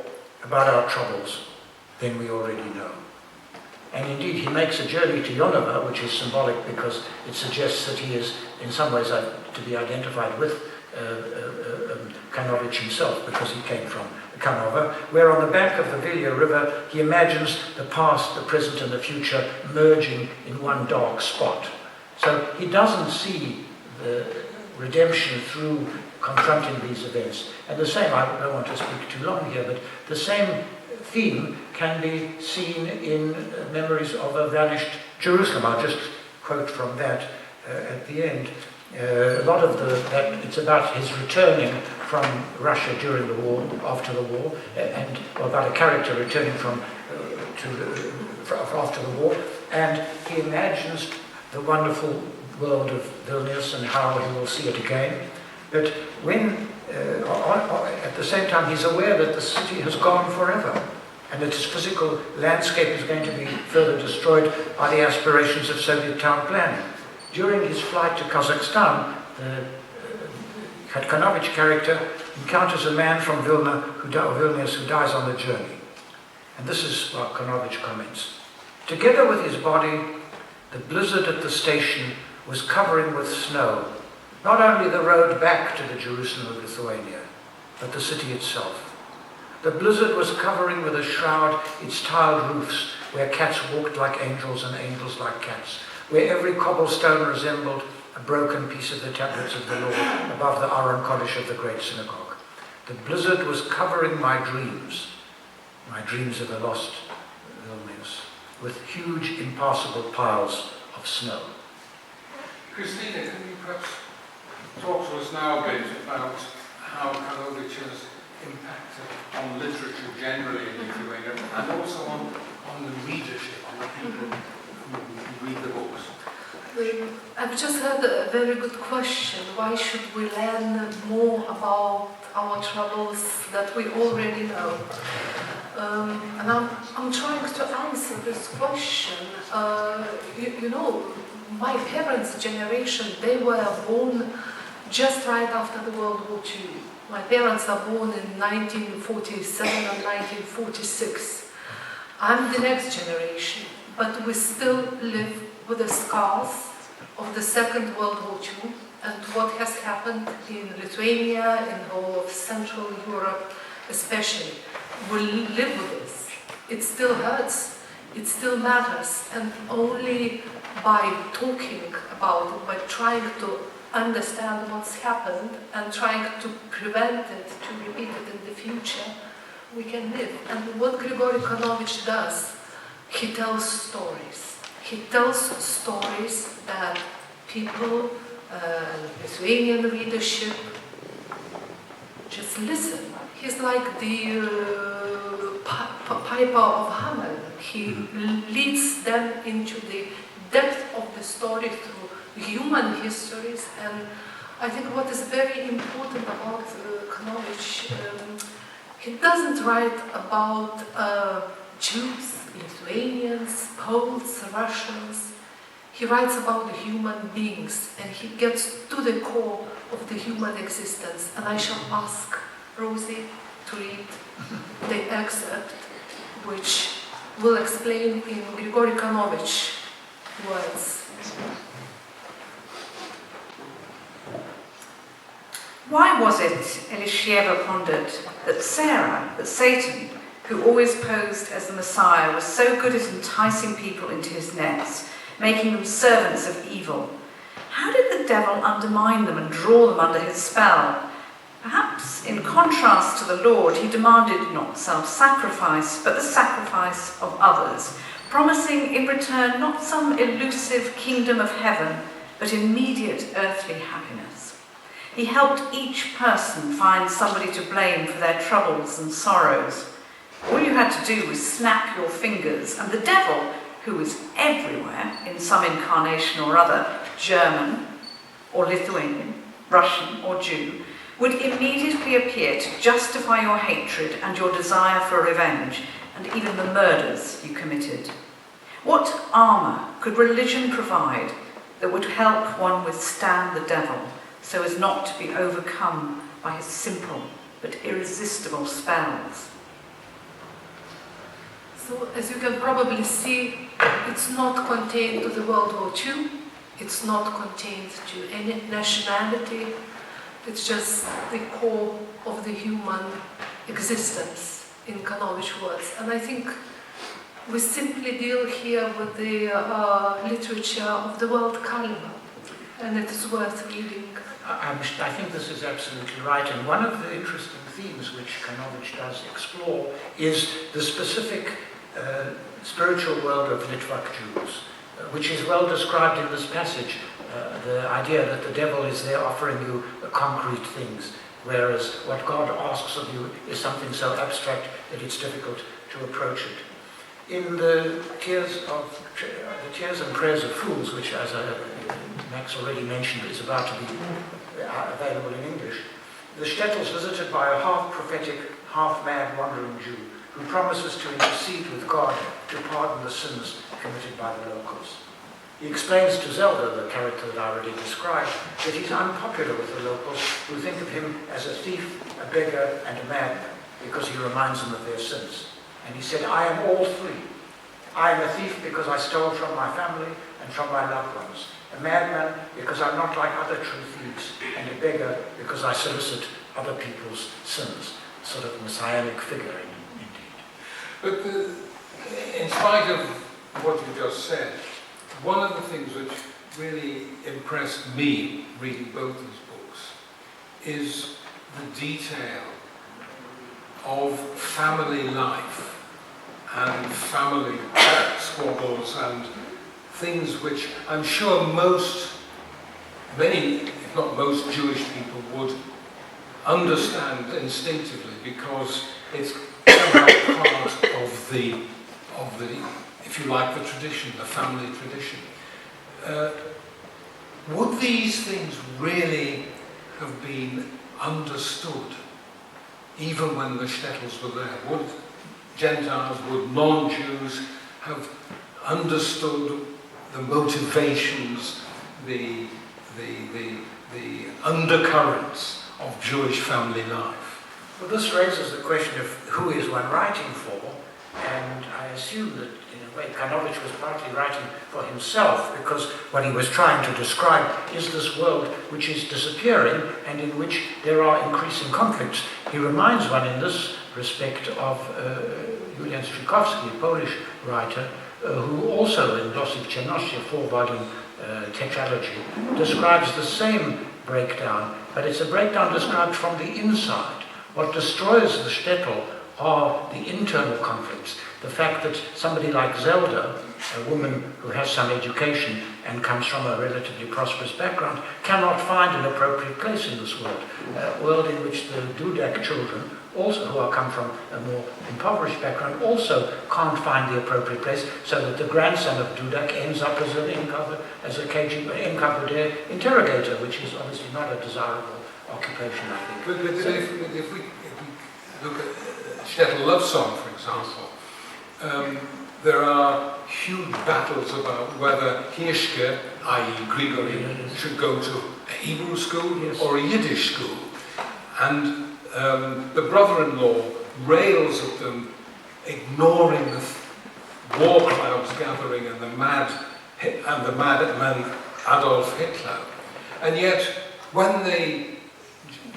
about our troubles than we already know? And indeed, he makes a journey to Yonova, which is symbolic because it suggests that he is, in some ways, to be identified with Kanovich himself, because he came from Kanova, where on the bank of the Vilja River, he imagines the past, the present, and the future merging in one dark spot. So he doesn't see the redemption through confronting these events. And the same, I don't want to speak too long here, but the same theme can be seen in memories of a vanished Jerusalem. I'll just quote from that at the end. A lot of it's about his returning from Russia during the war, after the war, and about a character returning after the war, and he imagines the wonderful world of Vilnius and how he will see it again. But when, at the same time, he's aware that the city has gone forever, and that its physical landscape is going to be further destroyed by the aspirations of Soviet town planning. During his flight to Kazakhstan, the Kanovich character encounters a man from Vilnius who dies on the journey. And this is what Kanovich comments. Together with his body, the blizzard at the station was covering with snow not only the road back to the Jerusalem of Lithuania, but the city itself. The blizzard was covering with a shroud its tiled roofs, where cats walked like angels and angels like cats, where every cobblestone resembled a broken piece of the tablets of the law above the Aron Kodesh of the great synagogue. The blizzard was covering my dreams of a lost Vilnius, with huge impassable piles of snow.
Christina, can you perhaps talk to us now a bit about how Kanovich has impacted on literature generally in Lithuania and also on the readership, on the people who read the books.
I've just heard a very good question. Why should we learn more about our troubles that we already know? And I'm trying to answer this question. You know, my parents' generation, they were born just right after the World War II. My parents are born in 1947 and 1946. I'm the next generation, but we still live with the scars of the Second World War II and what has happened in Lithuania, in the whole of Central Europe especially. We live with this. It still hurts, it still matters, and only by talking about it, by trying to understand what's happened and trying to prevent it, to repeat it in the future, we can live. And what Grigory Kanovich does, he tells stories. He tells stories that people, Lithuanian readership, just listen. He's like the piper of Hamelin. He leads them into the depth of the story through human histories. And I think what is very important about Kanovich, he doesn't write about Jews, Lithuanians, Poles, Russians. He writes about the human beings, and he gets to the core of the human existence. And I shall ask Rosie to read the excerpt, which will explain in Grigory Kanovich words.
Why was it, Elisheva pondered, that Sarah, that Satan, who always posed as the Messiah, was so good at enticing people into his nets, making them servants of evil? How did the devil undermine them and draw them under his spell? Perhaps, in contrast to the Lord, he demanded not self-sacrifice, but the sacrifice of others, promising in return not some elusive kingdom of heaven, but immediate earthly happiness. He helped each person find somebody to blame for their troubles and sorrows. All you had to do was snap your fingers, and the devil, who was everywhere in some incarnation or other, German or Lithuanian, Russian or Jew, would immediately appear to justify your hatred and your desire for revenge, and even the murders you committed. What armour could religion provide that would help one withstand the devil, so as not to be overcome by his simple but irresistible spells?
So, as you can probably see, it's not contained to the World War II, it's not contained to any nationality, it's just the core of the human existence in Kanovich words. And I think we simply deal here with the literature of the world caliber, and it is worth reading.
I think this is absolutely right, and one of the interesting themes which Kanovich does explore is the specific spiritual world of Litvak Jews, which is well described in this passage. The idea that the devil is there offering you concrete things, whereas what God asks of you is something so abstract that it's difficult to approach it. In the Tears and Prayers of Fools, which, as Max already mentioned, is about to be available in English, the shtetl is visited by a half-prophetic, half-mad wandering Jew who promises to intercede with God to pardon the sins committed by the locals. He explains to Zelda, the character that I already described, that he's unpopular with the locals who think of him as a thief, a beggar, and a madman because he reminds them of their sins. And he said, I am all three. I am a thief because I stole from my family and from my loved ones. A madman because I'm not like other true thieves. And a beggar because I solicit other people's sins. Sort of messianic figure, indeed.
But in spite of what you just said, one of the things which really impressed me reading both these books is the detail of family life and family squabbles and things which I'm sure many, if if not most Jewish people, would understand instinctively, because it's somehow part of the, if you like, the tradition, the family tradition. Would these things really have been understood even when the shtetls were there? Would Gentiles, would non-Jews have understood the motivations, the undercurrents of Jewish family life?
Well, this raises the question of who is one writing for, and I assume that in a way Kanovich was partly writing for himself, because what he was trying to describe is this world which is disappearing and in which there are increasing conflicts. He reminds one in this respect of Julian Strykovsky, a Polish writer, who also in Losy Czerności, a 4-volume tetralogy, describes the same breakdown, but it's a breakdown described from the inside. What destroys the shtetl are the internal conflicts. The fact that somebody like Zelda, a woman who has some education and comes from a relatively prosperous background, cannot find an appropriate place in this world. A world in which the Dudak children, also who come from a more impoverished background, also can't find the appropriate place, so that the grandson of Dudak ends up as a KGB NKVD interrogator, which is obviously not a desirable occupation, I think.
But if we look at Shtetl Love Song, for example, there are huge battles about whether Hirschke, i.e. Grigory, should go to a Hebrew school or a Yiddish school. And the brother-in-law rails at them, ignoring the war clouds gathering and the madman Adolf Hitler. And yet, when the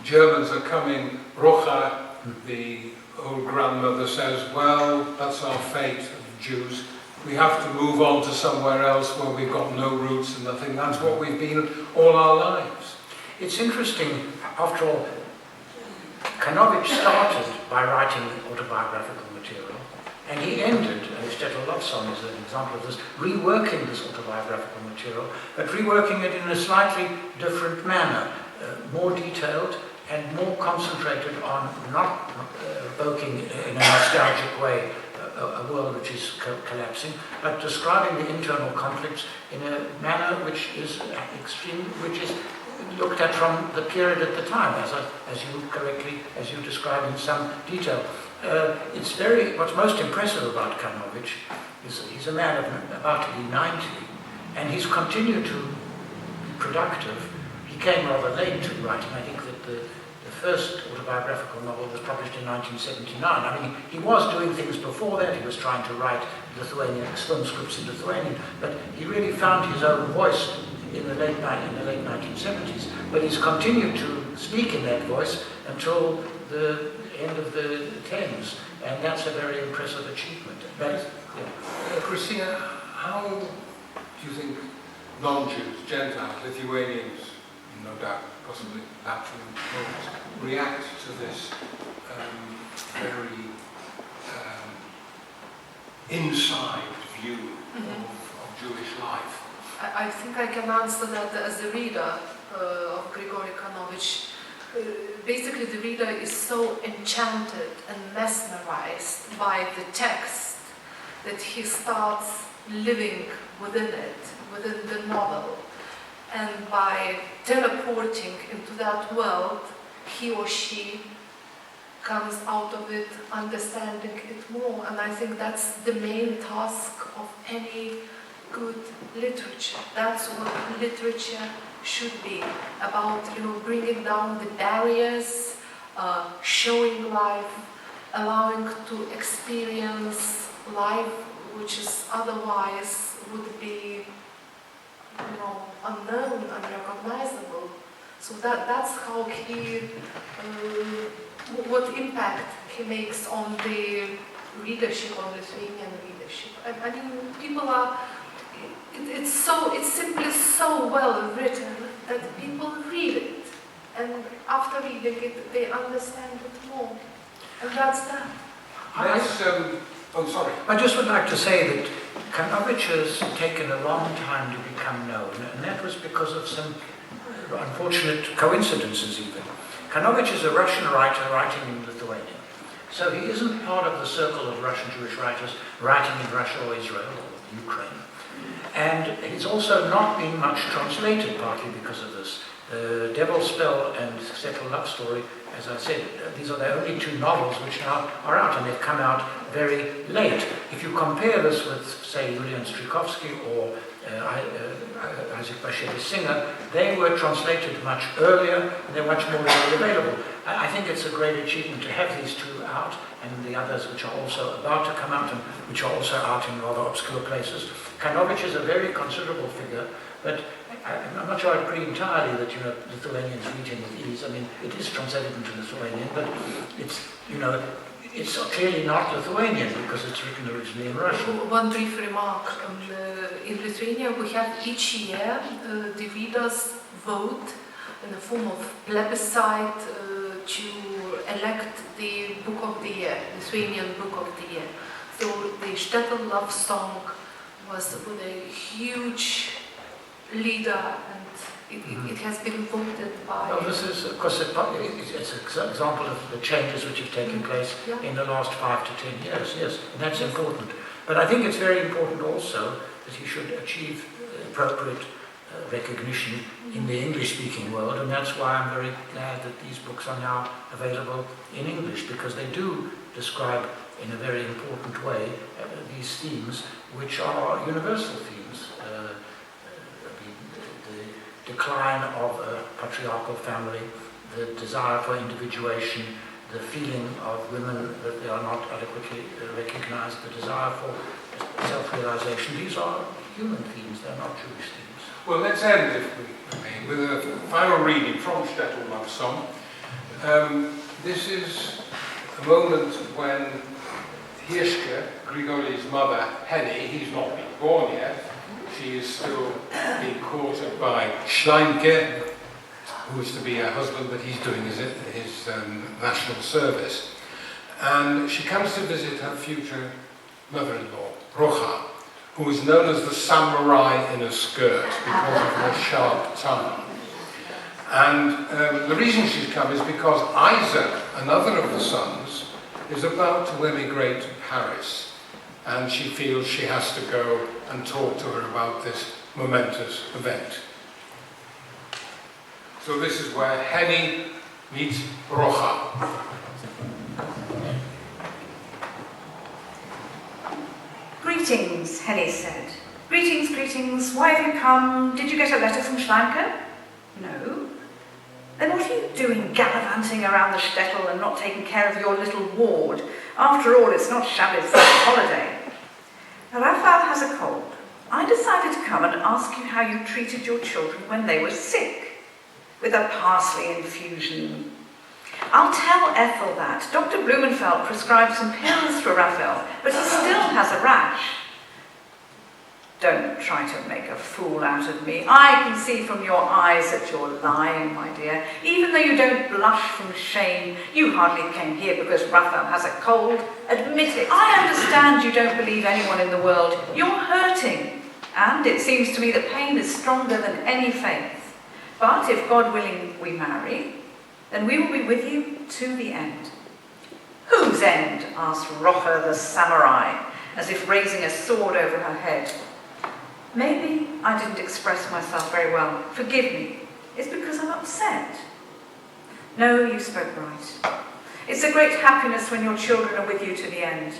Germans are coming, Rocha, the old grandmother, says, well, that's our fate of Jews. We have to move on to somewhere else where we've got no roots and nothing. That's what we've been all our lives.
It's interesting, after all, Kanovich started by writing autobiographical material, and he ended, Shtetl Love Song is an example of this, reworking this autobiographical material, but reworking it in a slightly different manner, more detailed and more concentrated on not evoking in a nostalgic way a world which is collapsing, but describing the internal conflicts in a manner which is looked at from the period at the time, as you describe in some detail. What's most impressive about Kanovich is that he's a man of about to be 90, and he's continued to be productive. He came rather late to writing. I think that the first autobiographical novel was published in 1979. I mean, he was doing things before that. He was trying to write Lithuanian film scripts in Lithuanian, but he really found his own voice in the late 1970s. But he's continued to speak in that voice until the end of the 10s, and that's a very impressive achievement.
Christina, how do you think non-Jews, Gentiles, Lithuanians, no doubt, possibly Latvian Poles, react to this very inside view of Jewish life?
I think I can answer that as a reader of Grigory Kanovich. Basically, the reader is so enchanted and mesmerized by the text that he starts living within it, within the novel. And by teleporting into that world, he or she comes out of it understanding it more. And I think that's the main task of any good literature. That's what literature should be about, bringing down the barriers, showing life, allowing to experience life which is otherwise would be, unknown, unrecognizable. So that's how he, what impact he makes on the readership, on Lithuanian readership. I mean, people are. It's simply so well written that people read it, and after reading it, they understand it more, and that's that.
Sorry.
I just would like to say that Kanovich has taken a long time to become known, and that was because of some unfortunate coincidences even. Kanovich is a Russian writer writing in Lithuanian. So he isn't part of the circle of Russian Jewish writers writing in Russia or Israel or Ukraine. And he's also not been much translated, partly because of this. The Devil's Spell and Settle Love Story, as I said, these are the only two novels which now are out, and they've come out very late. If you compare this with, say, Julian Strykovsky or Isaac Bashevis Singer, they were translated much earlier, and they're much more readily available. I think it's a great achievement to have these two out, and the others which are also about to come out, and which are also out in rather obscure places. Kanovich is a very considerable figure, but I'm not sure I agree entirely that, Lithuanians read him with ease. I mean, it is translated into Lithuanian, but it's, it's clearly not Lithuanian because it's written originally in Russian.
One brief remark. In Lithuania, we have each year the readers vote in the form of plebiscite to elect the Book of the Year, Lithuanian Book of the Year. So the Shtetl love song was with a huge leader, and it has been voted by...
Well, this is, of course, it's an example of the changes which have taken place in the last 5 to 10 years, yes, and that's important. But I think it's very important also that he should achieve appropriate recognition in the English-speaking world, and that's why I'm very glad that these books are now available in English, because they do describe in a very important way these themes, which are universal themes. The decline of a patriarchal family, the desire for individuation, the feeling of women that they are not adequately recognized, the desire for self-realization. These are human themes, they're not Jewish themes.
Well, let's end, if we may, with a final reading from Shtetl Love Song. This is a moment when Hirschke, Grigory's mother, Henny, he's not been born yet, she is still being courted by Schleinke, who is to be her husband, but he's doing his national service. And she comes to visit her future mother-in-law, Rocha, who is known as the samurai in a skirt because of her sharp tongue. And the reason she's come is because Isaac, another of the sons, is about to emigrate to Paris, and she feels she has to go and talk to her about this momentous event. So this is where Henny meets Rocha.
Greetings, Henny said. Greetings, greetings. Why have you come? Did you get a letter from Schleinke? No. Then what are you doing gallivanting around the shtetl and not taking care of your little ward? After all, it's not Shabbos, it's a holiday. Raphael has a cold. I decided to come and ask you how you treated your children when they were sick. With a parsley infusion. I'll tell Ethel that. Dr. Blumenfeld prescribed some pills for Raphael, but he still has a rash. Don't try to make a fool out of me. I can see from your eyes that you're lying, my dear. Even though you don't blush from shame, you hardly came here because Raphael has a cold. Admit it. I understand you don't believe anyone in the world. You're hurting. And it seems to me that pain is stronger than any faith. But if, God willing, we marry, then we will be with you to the end. Whose end? Asked Rocha the samurai, as if raising a sword over her head. Maybe I didn't express myself very well. Forgive me. It's because I'm upset. No, you spoke right. It's a great happiness when your children are with you to the end.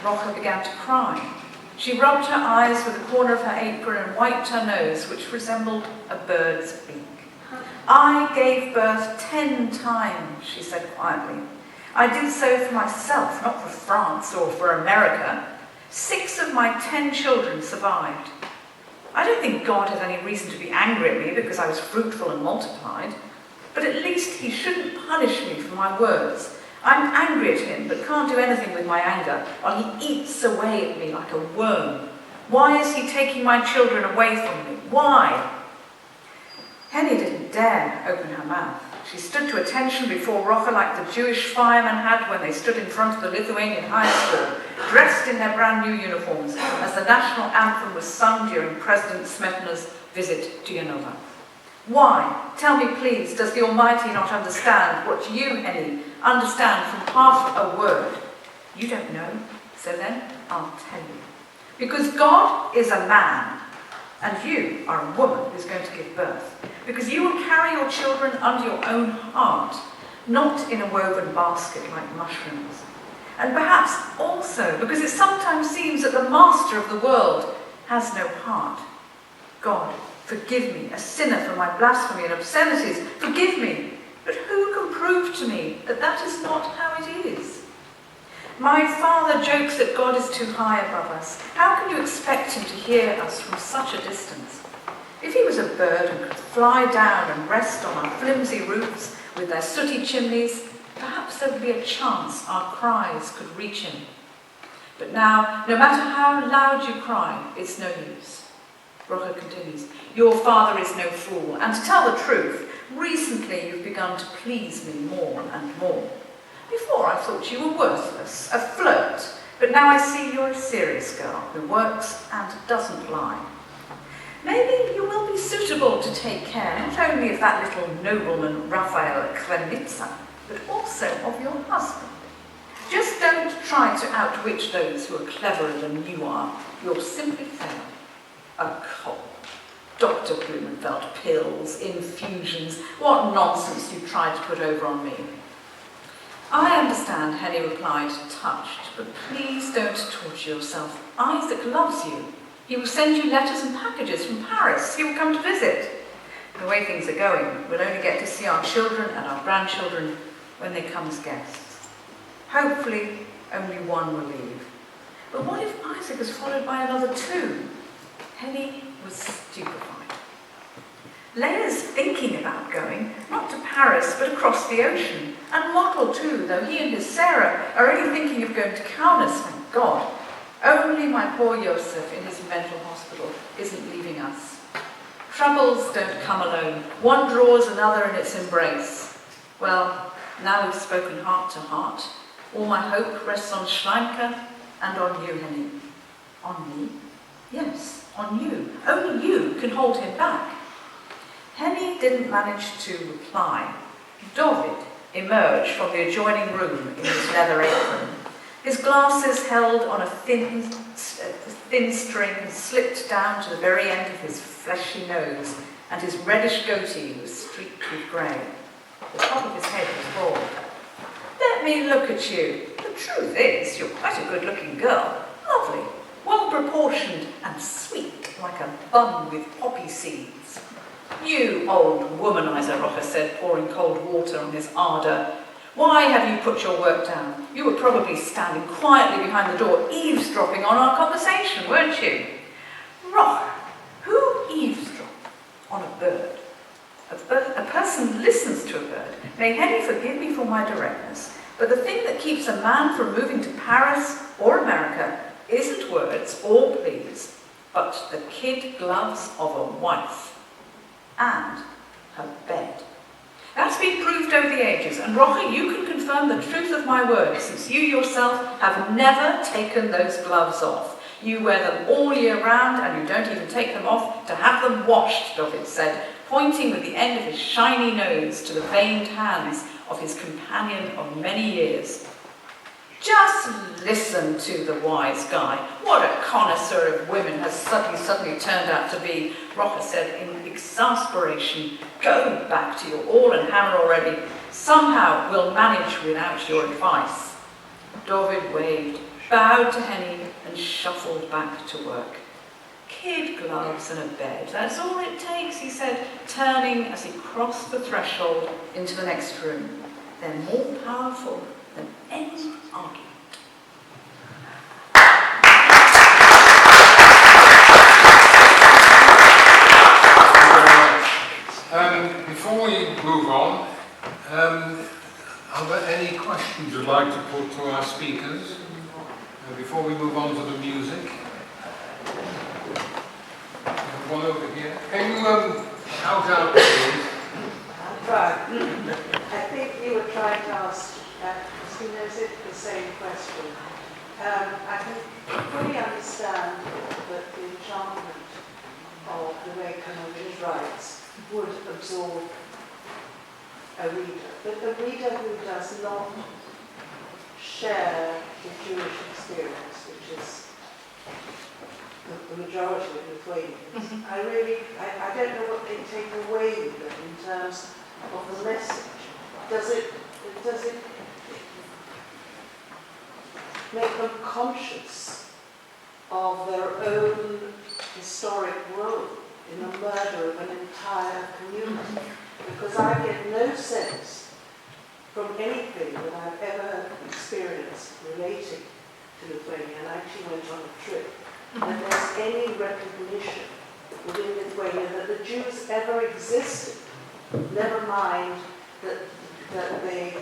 Rocha began to cry. She rubbed her eyes with the corner of her apron and wiped her nose, which resembled a bird's beak. I gave birth 10 times, she said quietly. I did so for myself, not for France or for America. 6 of my 10 children survived. I don't think God has any reason to be angry at me because I was fruitful and multiplied, but at least he shouldn't punish me for my words. I'm angry at him, but can't do anything with my anger, while he eats away at me like a worm. Why is he taking my children away from me? Why? Henny didn't dare open her mouth. She stood to attention before Rocha like the Jewish firemen had when they stood in front of the Lithuanian high school, dressed in their brand new uniforms, as the national anthem was sung during President Smetana's visit to Yanova. Why, tell me please, does the Almighty not understand what you, Henny, understand from half a word? You don't know, so then I'll tell you. Because God is a man, and you are a woman who's going to give birth. Because you will carry your children under your own heart, not in a woven basket like mushrooms. And perhaps also because it sometimes seems that the master of the world has no heart. God, forgive me, a sinner, for my blasphemy and obscenities. Forgive me. But who can prove to me that that is not how it is? My father jokes that God is too high above us. How can you expect him to hear us from such a distance? If he was a bird and could fly down and rest on our flimsy roofs with their sooty chimneys, perhaps there would be a chance our cries could reach him. But now, no matter how loud you cry, it's no use. Rocha continues, your father is no fool, and to tell the truth, recently you've begun to please me more and more. Before I thought you were worthless, a flirt, but now I see you're a serious girl who works and doesn't lie. Maybe you will be suitable to take care not only of that little nobleman Raphael Kremnitsa, but also of your husband. Just don't try to outwit those who are cleverer than you are. You'll simply fail. A cold. Dr. Blumenfeld, pills, infusions, what nonsense you tried to put over on me. I understand, Henny replied, touched, but please don't torture yourself. Isaac loves you. He will send you letters and packages from Paris. He will come to visit. The way things are going, we'll only get to see our children and our grandchildren when they come as guests. Hopefully, only one will leave. But what if Isaac is followed by another two? Henny was stupefied. Leia's thinking about going, not to Paris, but across the ocean. And Mottel too, though he and his Sarah are only thinking of going to Kaunas, thank God. Only my poor Joseph in his mental hospital isn't leaving us. Troubles don't come alone. One draws another in its embrace. Well, now we've spoken heart to heart. All my hope rests on Schleimke and on you, Henny. On me? Yes, on you. Only you can hold him back. Henny didn't manage to reply. David emerged from the adjoining room in his leather apron. His glasses held on a thin string slipped down to the very end of his fleshy nose, and his reddish goatee was streaked with grey. The top of his head was bald. Let me look at you. The truth is, you're quite a good-looking girl. Lovely, well-proportioned and sweet, like a bun with poppy seeds. You old womanizer, Rocha said, pouring cold water on his ardour. Why have you put your work down? You were probably standing quietly behind the door, eavesdropping on our conversation, weren't you? Rocha, who eavesdrops on a bird? A person listens to a bird. May Henny forgive me for my directness, but the thing that keeps a man from moving to Paris or America isn't words or pleas, but the kid gloves of a wife and her bed. That's been proved over the ages, and Rocha, you can confirm the truth of my words, since you yourself have never taken those gloves off. You wear them all year round, and you don't even take them off to have them washed, David said, pointing with the end of his shiny nose to the veined hands of his companion of many years. Just listen to the wise guy. What a connoisseur of women has suddenly turned out to be, Rocha said in exasperation. Go back to your awl and hammer already. Somehow we'll manage without your advice. David waved, bowed to Henny, and shuffled back to work. Kid gloves and a bed, that's all it takes, he said, turning as he crossed the threshold into the next room. They're more powerful than any argument.
Before we move on, are there any questions you'd like to put to our speakers before we move on to the music? One over here. Can you shout out, please?
I'll try. I think you were trying to ask, who knows it, the same question. I can fully understand that the enchantment of the way Kanovich writes would absorb a reader. But a reader who does not share the Jewish experience, which is the majority of Lithuanians, I don't know what they take away with them in terms of the message. Does it make them conscious of their own historic role in the murder of an entire community? Because I get no sense from anything that I've ever experienced relating to Lithuania, and I actually went on a trip, that there's any recognition within Lithuania that the Jews ever existed, never mind that they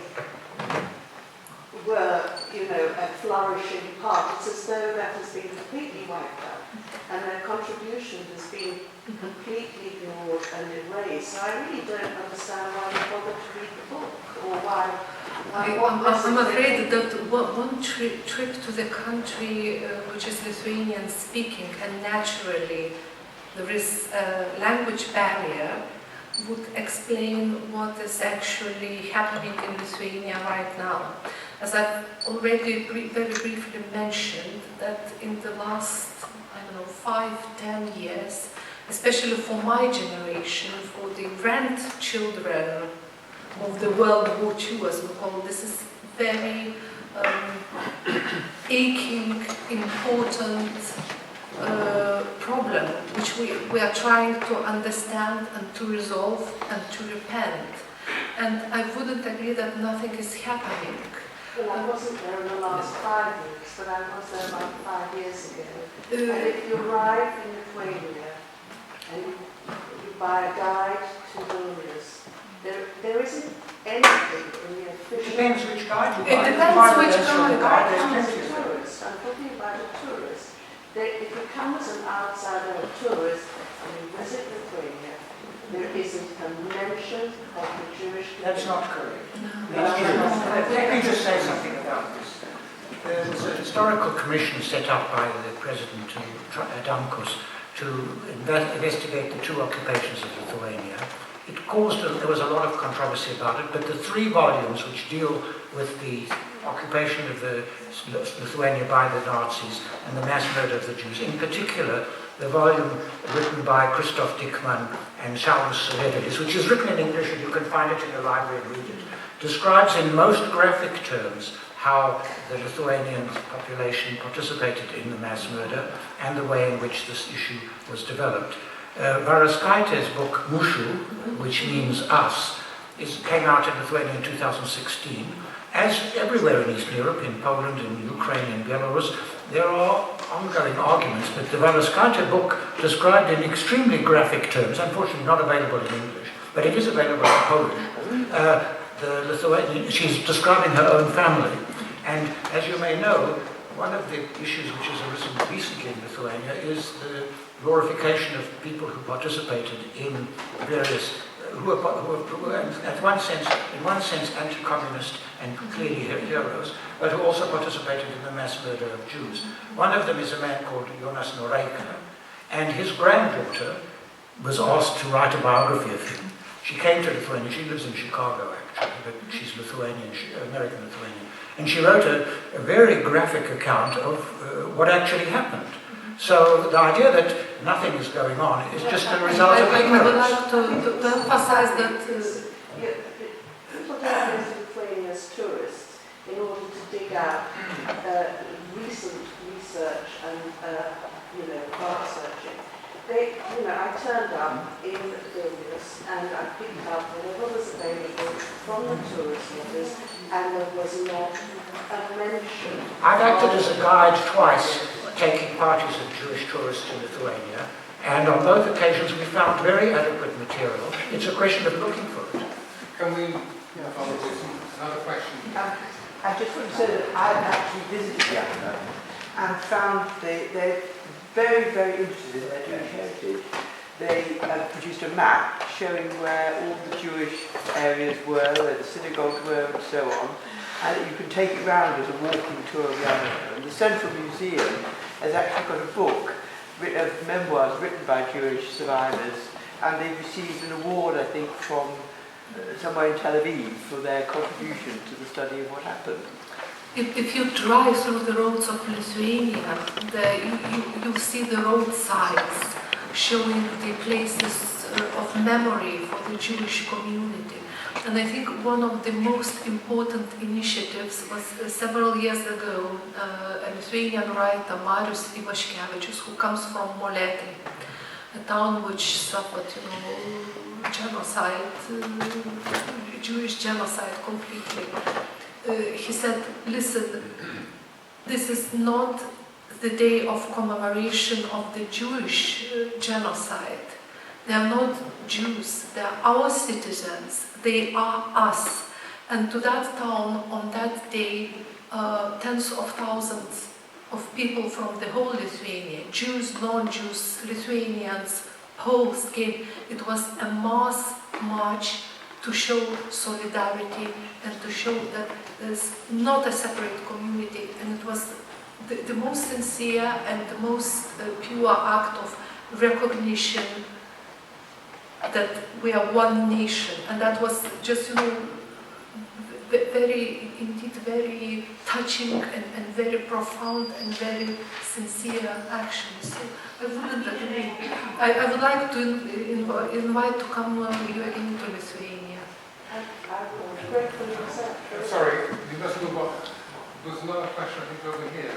were, a flourishing part. It's as though that has been completely wiped out, and their contribution has been completely ignored and erased. So I really don't understand why you bother to read the book, or why.
I'm afraid that one trip to the country which is Lithuanian speaking, and naturally there is a language barrier, would explain what is actually happening in Lithuania right now. As I've already very briefly mentioned, that in the last, 5-10 years, especially for my generation, for the grandchildren of the World War II, as we call it, this is very aching, important problem, which we are trying to understand and to resolve and to repent. And I wouldn't agree that nothing is happening.
Well, I wasn't there in the last 5 years, but I was there about 5 years ago. And if you arrive in Lithuania and you buy a guide to Vilnius, there isn't anything in the official...
It depends which guide you buy.
It depends which guide.
I'm a tourist. I'm talking about a tourist. If you come as an outsider or tourist and you visit Lithuania, there isn't a mention of the Jewish community.
That's not correct. Let me just say something about this. There was a historical commission set up by the President Adamkus to investigate the two occupations of Lithuania. There was a lot of controversy about it, but the 3 volumes which deal with the occupation of Lithuania by the Nazis and the mass murder of the Jews, in particular the volume written by Christoph Dickmann and Shaulus Redelis, which is written in English and you can find it in your library and read it, describes in most graphic terms how the Lithuanian population participated in the mass murder and the way in which this issue was developed. Varaskaite's book Mushu, which means us, came out in Lithuania in 2016. As everywhere in Eastern Europe, in Poland, in Ukraine, in Belarus, there are ongoing arguments, but the Varaskaite book described in extremely graphic terms, unfortunately not available in English, but it is available in Polish. She's describing her own family. And as you may know, one of the issues which has arisen recently in Lithuania is the glorification of people who participated in various, who were in one sense anti-communist and clearly heroes, but who also participated in the mass murder of Jews. One of them is a man called Jonas Noir, and his granddaughter was asked to write a biography of him. She came to Lithuania, she lives in Chicago actually, but she's Lithuanian, American Lithuanian, and she wrote a very graphic account of what actually happened. So the idea that nothing is going on is just a result of ignorance.
I would like to emphasize that
people don't visit Lithuania as tourists in order to dig out recent research and art searching. I turned up in Vilnius and I picked up whatever was available from the tourist office, and there was not a mention.
I've acted as a guide twice, taking parties of Jewish tourists to Lithuania, and on both occasions we found very adequate material. It's a question of looking for it.
Can we follow this? Another question?
I just want to say that I've actually visited Yakima and found they're very, very interested in their Jewish heritage. They produced a map showing where all the Jewish areas were, where the synagogues were, and so on, and that you can take it round as a walking tour of Yakima. And the Central Museum has actually got a book memoirs written by Jewish survivors, and they've received an award, I think, from somewhere in Tel Aviv for their contribution to the study of what happened.
If you drive through the roads of Lithuania, you'll see the roadsides showing the places of memory for the Jewish community. And I think one of the most important initiatives was several years ago, a Lithuanian writer, Marius Ivaškevičius, who comes from Molėtai, a town which suffered, genocide, Jewish genocide completely. He said, listen, this is not the day of commemoration of the Jewish genocide. They are not Jews, they are our citizens, they are us. And to that town, on that day, tens of thousands of people from the whole Lithuania, Jews, non-Jews, Lithuanians, Poles came. It was a mass march to show solidarity and to show that there's not a separate community, and it was the most sincere and the most pure act of recognition that we are one nation, and that was just, very, indeed, very touching and very profound and very sincere action. So I wouldn't agree. I would like to invite to come you again to Lithuania.
I will gratefully accept.
Sorry, you must move on. There's another question, I think, over here.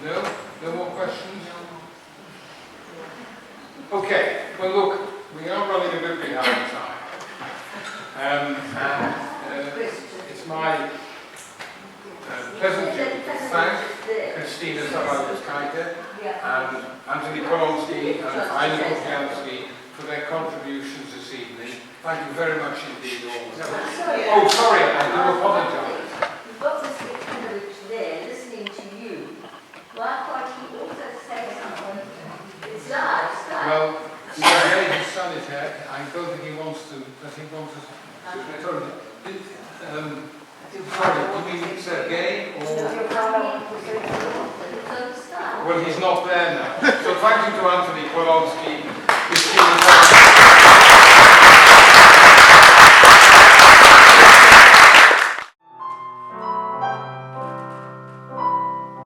No? No more questions? Okay, well look, we are running a bit behind time. It's my pleasant duty to thank Christina Savalskaya and Anthony Polonsky and Aina Kupiansky for their contributions this evening. Thank you very much indeed all. Oh, sorry, I do apologise.
You've got Mr. Kanovich there listening to you. Why can't he also say something? It's live, it's live.
Well, his son is here. I don't think he wants to. I think he wants to. Sorry, do you mean Sergei or? Well, he's not there now. So thank you to Anthony Polonsky